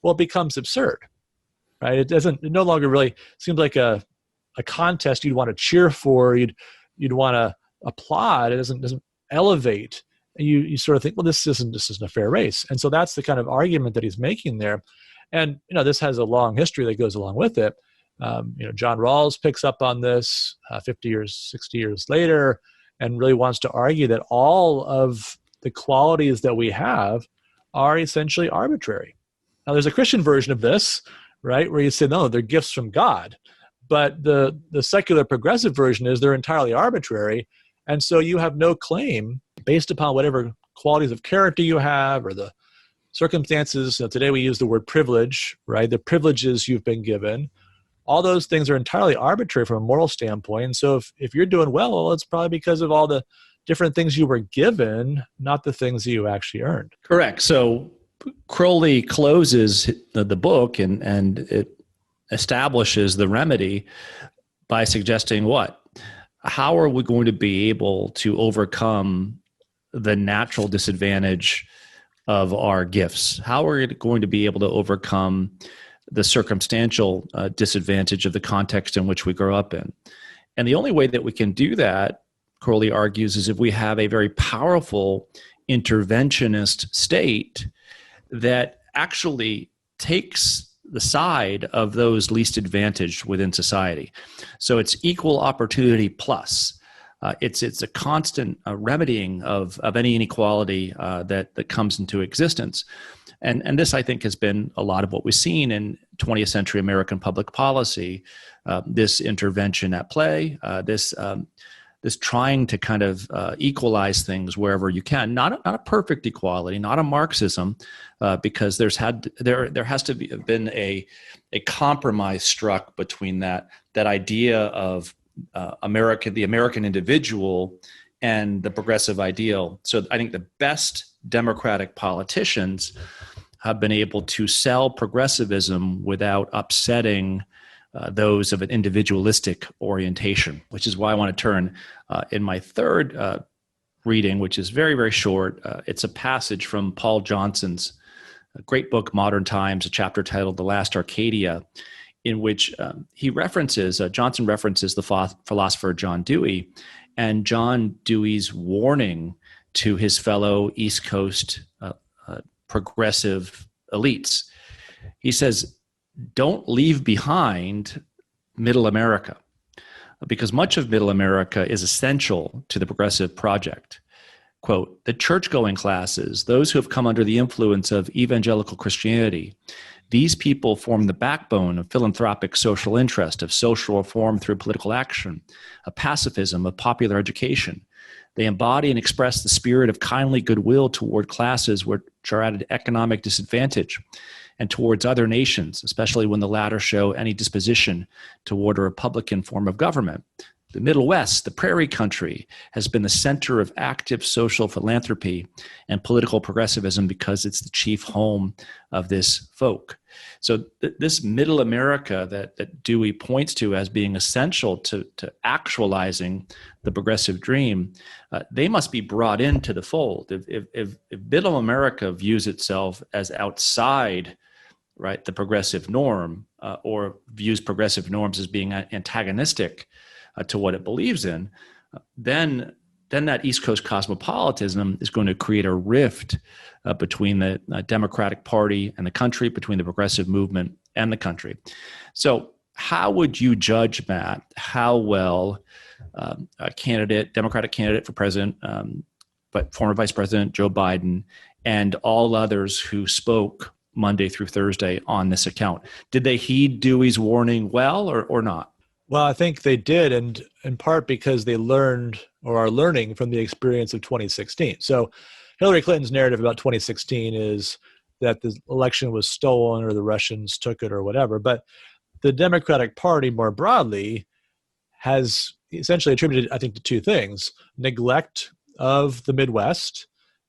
Well, it becomes absurd, right? It no longer really seems like a contest you'd want to cheer for, you'd want to applaud. It doesn't elevate. And you sort of think, well, this isn't a fair race. And so that's the kind of argument that he's making there. And, this has a long history that goes along with it. John Rawls picks up on this 50 years, 60 years later, and really wants to argue that all of the qualities that we have are essentially arbitrary. Now, there's a Christian version of this, right, where you say, no, they're gifts from God. But the secular progressive version is they're entirely arbitrary. And so you have no claim based upon whatever qualities of character you have or the circumstances. Today we use the word privilege, right? The privileges you've been given. All those things are entirely arbitrary from a moral standpoint. And so if you're doing well, it's probably because of all the different things you were given, not the things that you actually earned. Correct. So Crowley closes the book and it establishes the remedy by suggesting what? How are we going to be able to overcome the natural disadvantage of our gifts? How are we going to be able to overcome the circumstantial disadvantage of the context in which we grow up in? And the only way that we can do that, Crowley argues, is if we have a very powerful interventionist state that actually takes the side of those least advantaged within society. So it's equal opportunity plus. It's a constant remedying of any inequality that comes into existence. And this, I think, has been a lot of what we've seen in 20th century American public policy, this intervention at play, this trying to kind of equalize things wherever you can. Not a perfect equality, not a Marxism, because there has to have been a compromise struck between that idea of the American individual and the progressive ideal. So I think the best democratic politicians have been able to sell progressivism without upsetting those of an individualistic orientation, which is why I want to turn in my third reading, which is very, very short. It's a passage from Paul Johnson's great book, Modern Times, a chapter titled The Last Arcadia, in which Johnson references the philosopher John Dewey, and John Dewey's warning to his fellow East Coast progressive elites. He says, don't leave behind Middle America, because much of Middle America is essential to the progressive project. Quote, the church-going classes, those who have come under the influence of evangelical Christianity, these people form the backbone of philanthropic social interest, of social reform through political action, of pacifism, of popular education. They embody and express the spirit of kindly goodwill toward classes which are at an economic disadvantage and towards other nations, especially when the latter show any disposition toward a republican form of government. The Middle West, the prairie country, has been the center of active social philanthropy and political progressivism because it's the chief home of this folk. So this Middle America that Dewey points to as being essential to actualizing the progressive dream, they must be brought into the fold. If Middle America views itself as outside, right, the progressive norm, or views progressive norms as being antagonistic to what it believes in, then that East Coast cosmopolitanism is going to create a rift between the Democratic Party and the country, between the progressive movement and the country. So how would you judge, Matt, how well a Democratic candidate for president, but former Vice President Joe Biden, and all others who spoke Monday through Thursday on this account, did they heed Dewey's warning well or not? Well, I think they did, and in part because they learned or are learning from the experience of 2016. So Hillary Clinton's narrative about 2016 is that the election was stolen or the Russians took it or whatever. But the Democratic Party more broadly has essentially attributed, I think, to two things: neglect of the Midwest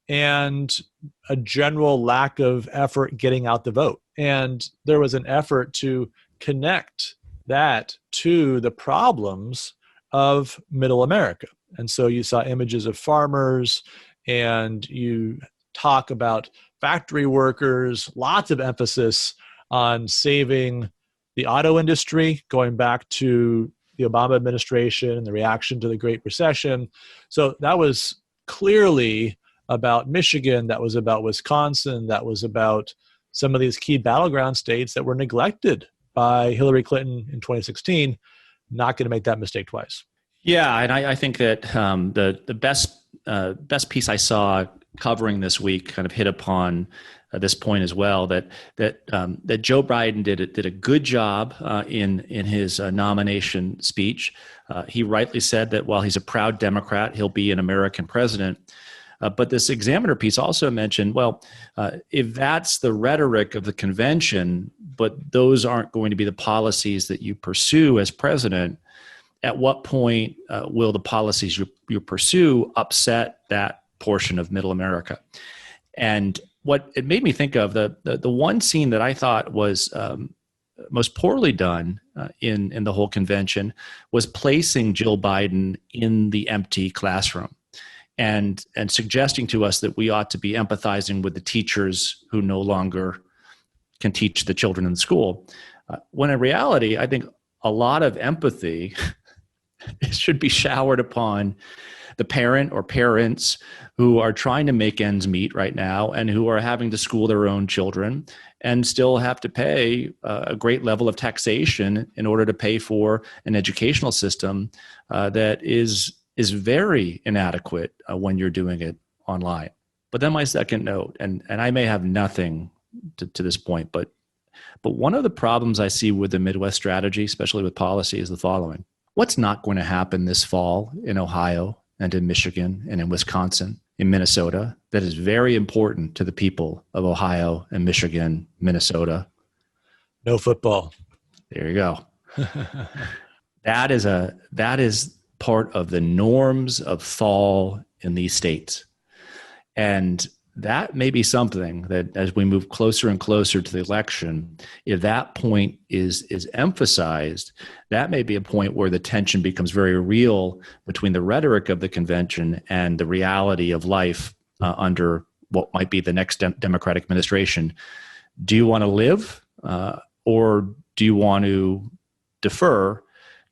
and a general lack of effort getting out the vote. And there was an effort to connect that to the problems of Middle America. And so you saw images of farmers, and you talk about factory workers, lots of emphasis on saving the auto industry, going back to the Obama administration and the reaction to the Great Recession. So that was clearly about Michigan, that was about Wisconsin, that was about some of these key battleground states that were neglected by Hillary Clinton in 2016, not going to make that mistake twice. Yeah, and I think that the best piece I saw covering this week kind of hit upon this point as well, that Joe Biden did a good job in his nomination speech. He rightly said that while he's a proud Democrat, he'll be an American president. But this Examiner piece also mentioned, well, if that's the rhetoric of the convention, but those aren't going to be the policies that you pursue as president, at what point will the policies you pursue upset that portion of middle America? And what it made me think of, the one scene that I thought was most poorly done in the whole convention was placing Jill Biden in the empty classroom and suggesting to us that we ought to be empathizing with the teachers who no longer can teach the children in school. When in reality, I think a lot of empathy should be showered upon the parent or parents who are trying to make ends meet right now and who are having to school their own children and still have to pay a great level of taxation in order to pay for an educational system that is very inadequate when you're doing it online. But then my second note, and I may have nothing to this point, but one of the problems I see with the Midwest strategy, especially with policy, is the following. What's not going to happen this fall in Ohio and in Michigan and in Wisconsin, in Minnesota, that is very important to the people of Ohio and Michigan, Minnesota? No football. There you go. That is part of the norms of fall in these states. And that may be something that as we move closer and closer to the election, if that point is emphasized, that may be a point where the tension becomes very real between the rhetoric of the convention and the reality of life under what might be the next Democratic administration. Do you want to live or do you want to defer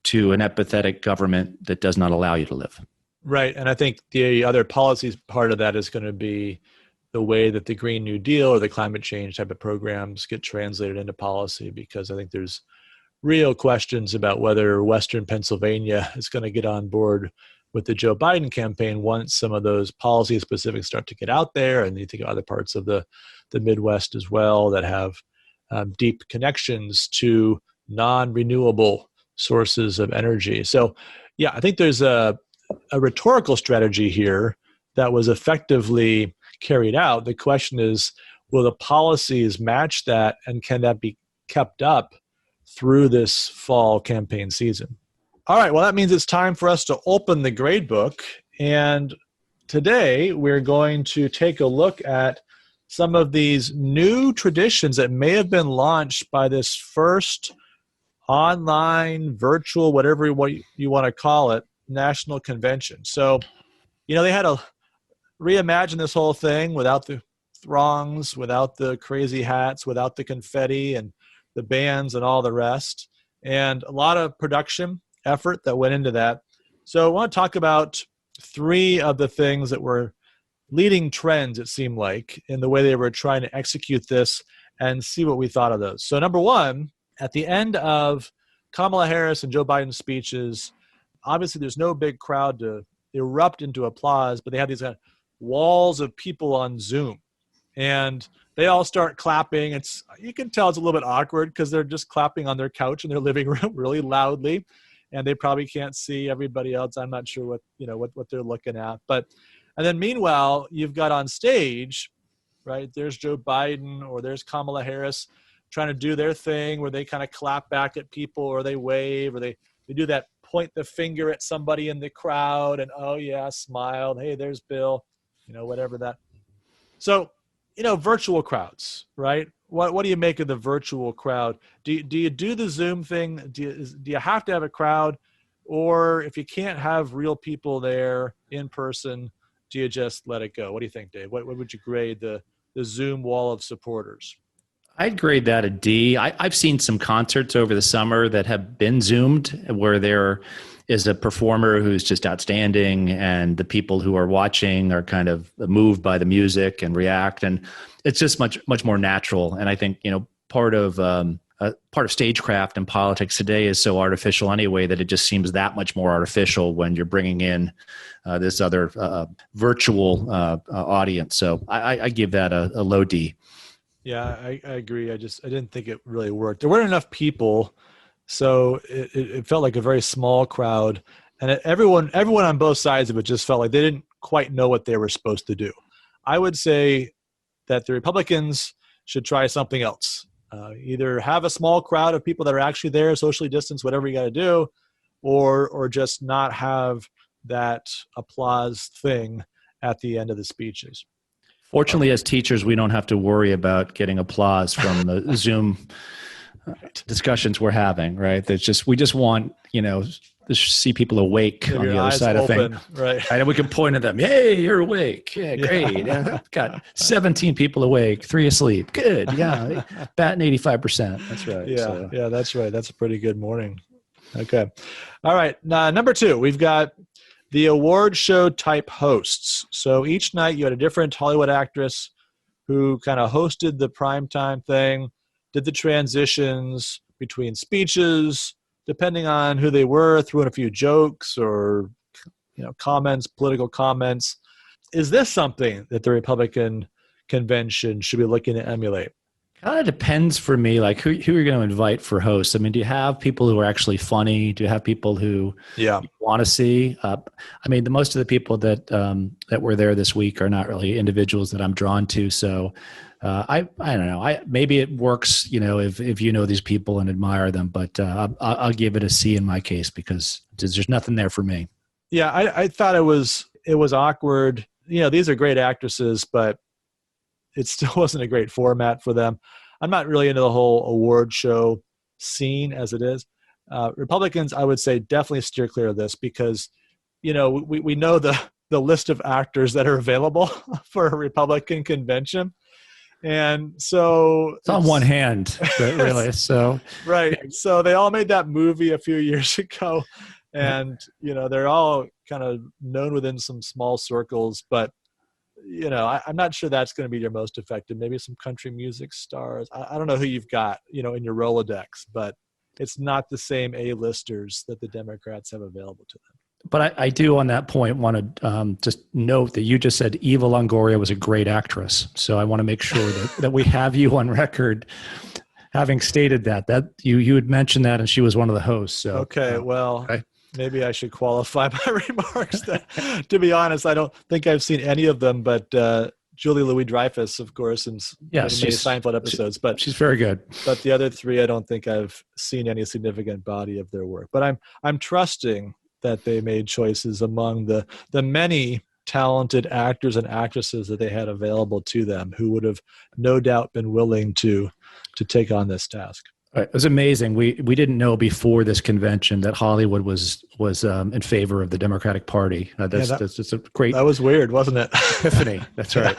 to an empathetic government that does not allow you to live? Right. And I think the other policies part of that is going to be the way that the Green New Deal or the climate change type of programs get translated into policy, because I think there's real questions about whether Western Pennsylvania is going to get on board with the Joe Biden campaign once some of those policy specifics start to get out there. And you think of other parts of the Midwest as well that have deep connections to non-renewable sources of energy. So yeah, I think there's a rhetorical strategy here that was effectively carried out. The question is, will the policies match that, and can that be kept up through this fall campaign season? All right, well, that means it's time for us to open the grade book. And today we're going to take a look at some of these new traditions that may have been launched by this first online, virtual, whatever you want to call it, national convention. So, they had to reimagine this whole thing without the throngs, without the crazy hats, without the confetti and the bands and all the rest, and a lot of production effort that went into that. So I want to talk about three of the things that were leading trends, it seemed like, in the way they were trying to execute this, and see what we thought of those. So number one, at the end of Kamala Harris and Joe Biden's speeches, obviously there's no big crowd to erupt into applause, but they have these walls of people on Zoom, and they all start clapping. You can tell it's a little bit awkward because they're just clapping on their couch in their living room really loudly, and they probably can't see everybody else. I'm not sure what they're looking at, and then meanwhile you've got on stage, right? There's Joe Biden or there's Kamala Harris trying to do their thing where they kind of clap back at people or they wave or they do that point the finger at somebody in the crowd and, oh yeah, smile. Hey, there's Bill. Whatever that. So, virtual crowds, right? What do you make of the virtual crowd? Do you do the Zoom thing? Do you have to have a crowd? Or if you can't have real people there in person, do you just let it go? What do you think, Dave? What would you grade the Zoom wall of supporters? I'd grade that a D. I've seen some concerts over the summer that have been Zoomed where there is a performer who's just outstanding and the people who are watching are kind of moved by the music and react. And it's just much more natural. And I think, part of stagecraft and politics today is so artificial anyway that it just seems that much more artificial when you're bringing in this other virtual audience. So I give that a low D. Yeah, I agree. I didn't think it really worked. There weren't enough people, so it felt like a very small crowd, and everyone on both sides of it just felt like they didn't quite know what they were supposed to do. I would say that the Republicans should try something else. Either have a small crowd of people that are actually there, socially distanced, whatever you got to do, or just not have that applause thing at the end of the speeches. Fortunately, as teachers, we don't have to worry about getting applause from the Zoom discussions we're having, right? We just want, to see people awake on the other side open, of things. Right. And we can point at them. Hey, you're awake. Yeah, great. Yeah. Got 17 people awake, 3 asleep. Good. Yeah. Batting 85%. That's right. Yeah, that's right. That's a pretty good morning. Okay. All right. Now, number 2, we've got the award show type hosts. So each night you had a different Hollywood actress who kind of hosted the primetime thing, did the transitions between speeches, depending on who they were, threw in a few jokes or comments, political comments. Is this something that the Republican convention should be looking to emulate? Kind of depends for me, like who you're going to invite for hosts. I mean, do you have people who are actually funny? Do you have people who you want to see? I mean, most of the people that were there this week are not really individuals that I'm drawn to. So I don't know. Maybe it works, if you know these people and admire them. But I'll give it a C in my case because there's nothing there for me. Yeah, I thought it was awkward. These are great actresses, but it still wasn't a great format for them. I'm not really into the whole award show scene as it is. Republicans, I would say, definitely steer clear of this because, we know the list of actors that are available for a Republican convention. And so it's on one hand, really. So right. So they all made that movie a few years ago, and they're all kind of known within some small circles, but I'm not sure that's going to be your most effective. Maybe some country music stars. I don't know who you've got, in your Rolodex, but it's not the same A-listers that the Democrats have available to them. But I do, on that point, want to just note that you just said Eva Longoria was a great actress. So I want to make sure that we have you on record having stated that you had mentioned that, and she was one of the hosts. So okay, maybe I should qualify my remarks. To be honest, I don't think I've seen any of them, but Julie Louis-Dreyfus, of course, and many Seinfeld episodes. But she's very good. But the other 3, I don't think I've seen any significant body of their work. But I'm trusting that they made choices among the many talented actors and actresses that they had available to them, who would have no doubt been willing to take on this task. It was amazing. We didn't know before this convention that Hollywood was in favor of the Democratic Party. That's a great. That was weird, wasn't it? Epiphany. That's right.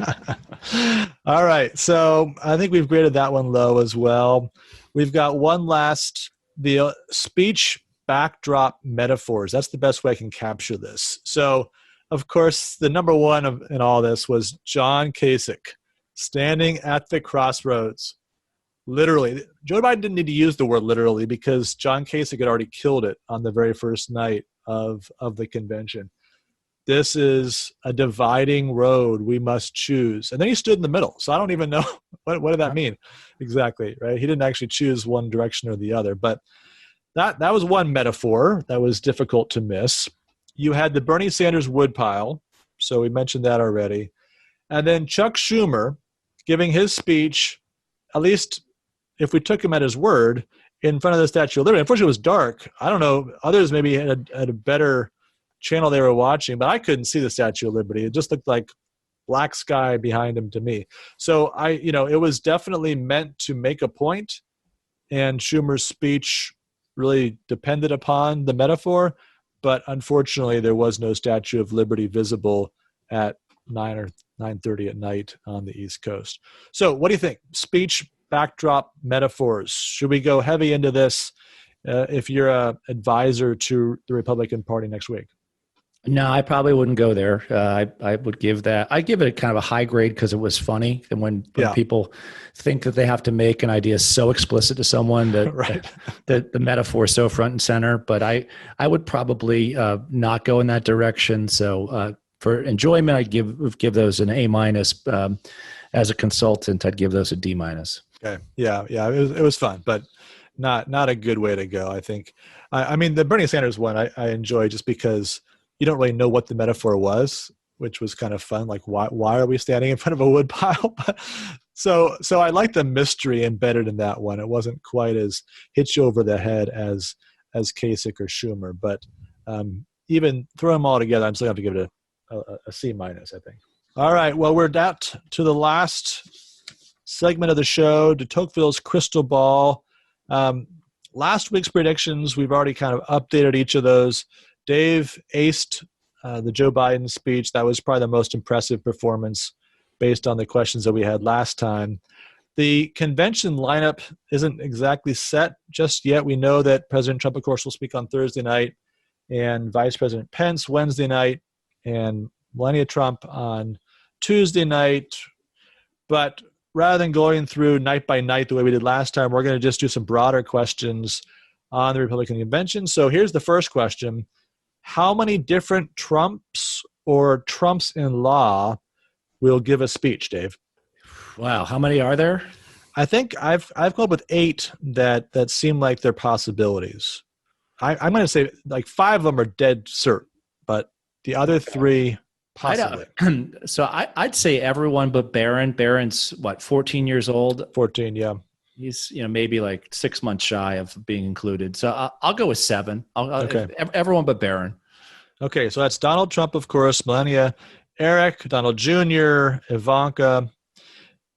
All right. So I think we've graded that one low as well. We've got one last, the speech backdrop metaphors. That's the best way I can capture this. So, of course, the number one in all this was John Kasich standing at the crossroads. Literally, Joe Biden didn't need to use the word literally because John Kasich had already killed it on the very first night of the convention. This is a dividing road we must choose. And then he stood in the middle. So I don't even know what did that mean exactly, right? He didn't actually choose one direction or the other. But that was one metaphor that was difficult to miss. You had the Bernie Sanders woodpile. So we mentioned that already. And then Chuck Schumer giving his speech, at least if we took him at his word, in front of the Statue of Liberty. Unfortunately, it was dark. I don't know. Others maybe had a better channel they were watching, but I couldn't see the Statue of Liberty. It just looked like black sky behind him to me. So it was definitely meant to make a point, and Schumer's speech really depended upon the metaphor, but unfortunately there was no Statue of Liberty visible at 9 or 9:30 at night on the East Coast. So what do you think? Speech backdrop metaphors. Should we go heavy into this if you're a advisor to the Republican Party next week? No, I probably wouldn't go there. I would give that. I give it kind of a high grade because it was funny. And when people think that they have to make an idea so explicit to someone that, right. that the metaphor is so front and center. But I would probably not go in that direction. So for enjoyment, I'd give those an A minus. As a consultant, I'd give those a D minus. Okay. Yeah. It was fun, but not a good way to go. I think. I mean, the Bernie Sanders one I enjoy just because you don't really know what the metaphor was, which was kind of fun. Like, why are we standing in front of a wood pile? so I like the mystery embedded in that one. It wasn't quite as hit you over the head as Kasich or Schumer, but even throw them all together, I'm still going to have to give it a C minus, I think. All right. Well, we're down to the last segment of the show, de Tocqueville's crystal ball. Last week's predictions, we've already kind of updated each of those. Dave aced the Joe Biden speech. That was probably the most impressive performance based on the questions that we had last time. The convention lineup isn't exactly set just yet. We know that President Trump, of course, will speak on Thursday night, and Vice President Pence Wednesday night, and Melania Trump on Tuesday night. But rather than going through night by night the way we did last time, we're going to just do some broader questions on the Republican convention. So here's the first question. How many different Trumps or Trumps-in-law will give a speech, Dave? Wow, how many are there? I think I've come up with 8 that seem like they're possibilities. I'm going to say like 5 of them are dead certain, but the other 3 possibly. So I'd say everyone but Barron. Barron's what, 14 years old? 14, yeah. He's maybe like 6 months shy of being included. So I'll go with 7. Okay. Everyone but Barron. Okay, so that's Donald Trump, of course, Melania, Eric, Donald Jr., Ivanka.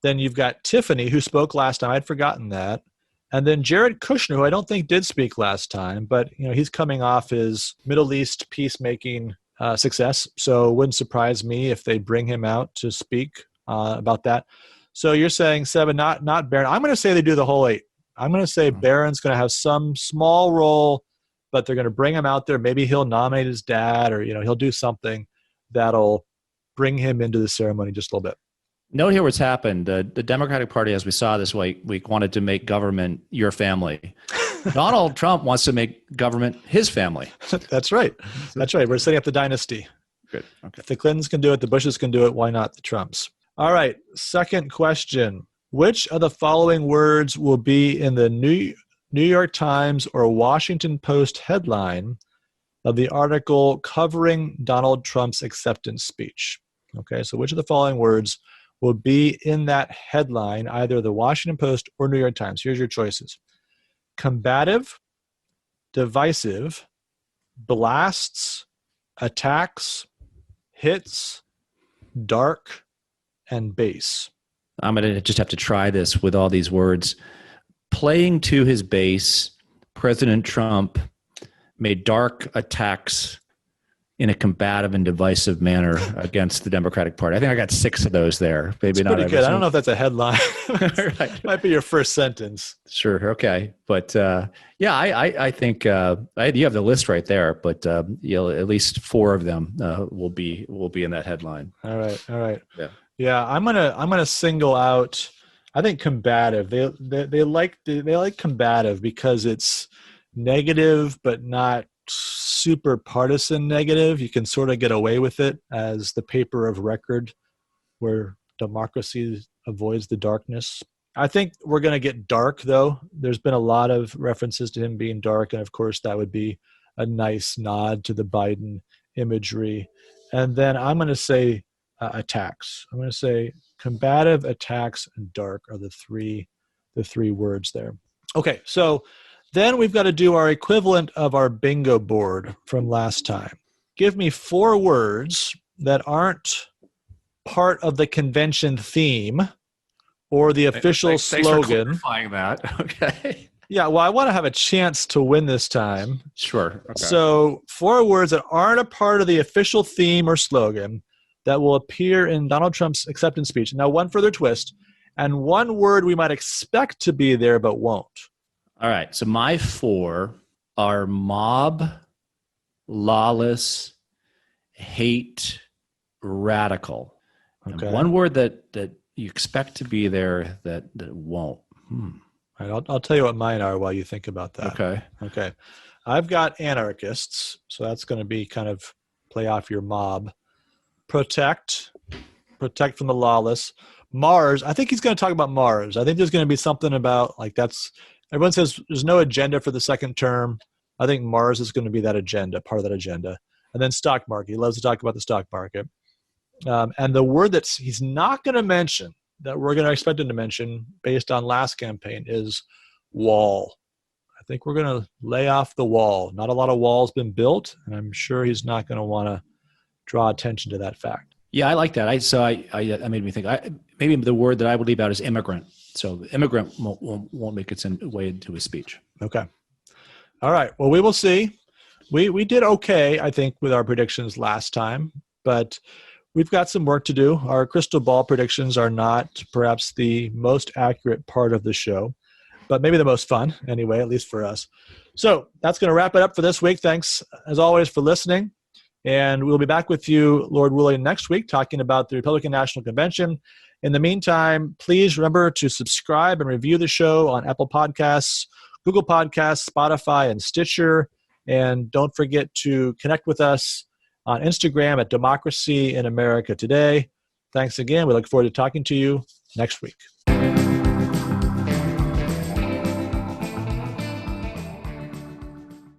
Then you've got Tiffany, who spoke last time. I'd forgotten that. And then Jared Kushner, who I don't think did speak last time, but he's coming off his Middle East peacemaking success. So it wouldn't surprise me if they bring him out to speak about that. So you're saying 7, not Barron. I'm going to say they do the whole 8. I'm going to say Barron's going to have some small role, but they're going to bring him out there. Maybe he'll nominate his dad, or he'll do something that'll bring him into the ceremony just a little bit. Note here what's happened. The Democratic Party, as we saw this week, wanted to make government your family. Donald Trump wants to make government his family. That's right. That's right. We're setting up the dynasty. Good. Okay. If the Clintons can do it, the Bushes can do it. Why not the Trumps? All right. Second question. Which of the following words will be in the New York Times or Washington Post headline of the article covering Donald Trump's acceptance speech? Okay, so which of the following words will be in that headline, either the Washington Post or New York Times? Here's your choices. Combative, divisive, blasts, attacks, hits, dark, and base. I'm going to just have to try this with all these words. Playing to his base, President Trump made dark attacks in a combative and divisive manner against the Democratic Party. I think I got 6 of those there. Maybe it's not. Pretty good. I don't know if that's a headline. Right. Might be your first sentence. Sure. Okay. But I think you have the list right there. But at least 4 of them will be in that headline. All right. Yeah. I'm gonna single out. I think combative. They like combative because it's negative, but not super partisan negative. You can sort of get away with it as the paper of record where democracy avoids the darkness. I think we're going to get dark, though. There's been a lot of references to him being dark, and of course that would be a nice nod to the Biden imagery. And then I'm going to say attacks. I'm going to say combative, attacks, and dark are the three words there. Okay, so then we've got to do our equivalent of our bingo board from last time. Give me 4 words that aren't part of the convention theme or the official slogan. Thanks for clarifying that. Okay. Yeah, well, I want to have a chance to win this time. Sure. Okay. So 4 words that aren't a part of the official theme or slogan that will appear in Donald Trump's acceptance speech. Now, one further twist. and one word we might expect to be there but won't. All right. So my 4 are mob, lawless, hate, radical. Okay. And one word that you expect to be there that won't. All right, I'll tell you what mine are while you think about that. Okay. I've got anarchists, so that's going to be kind of play off your mob. Protect from the lawless. Mars, I think he's going to talk about Mars. I think there's going to be something about, like, that's, everyone says there's no agenda for the second term. I think Mars is going to be that agenda, part of that agenda. And then stock market. He loves to talk about the stock market. And the word that he's not going to mention, that we're going to expect him to mention based on last campaign, is wall. I think we're going to lay off the wall. Not a lot of walls been built, and I'm sure he's not going to want to draw attention to that fact. Yeah, I like that. That made me think. Maybe the word that I would leave out is immigrant. So immigrant won't make its way into his speech. Okay. All right. Well, we will see. We did okay, I think, with our predictions last time, but we've got some work to do. Our crystal ball predictions are not perhaps the most accurate part of the show, but maybe the most fun anyway, at least for us. So that's going to wrap it up for this week. Thanks, as always, for listening. And we'll be back with you, Lord willing, next week talking about the Republican National Convention. In the meantime, please remember to subscribe and review the show on Apple Podcasts, Google Podcasts, Spotify, and Stitcher. And don't forget to connect with us on Instagram at Democracy in America Today. Thanks again. We look forward to talking to you next week.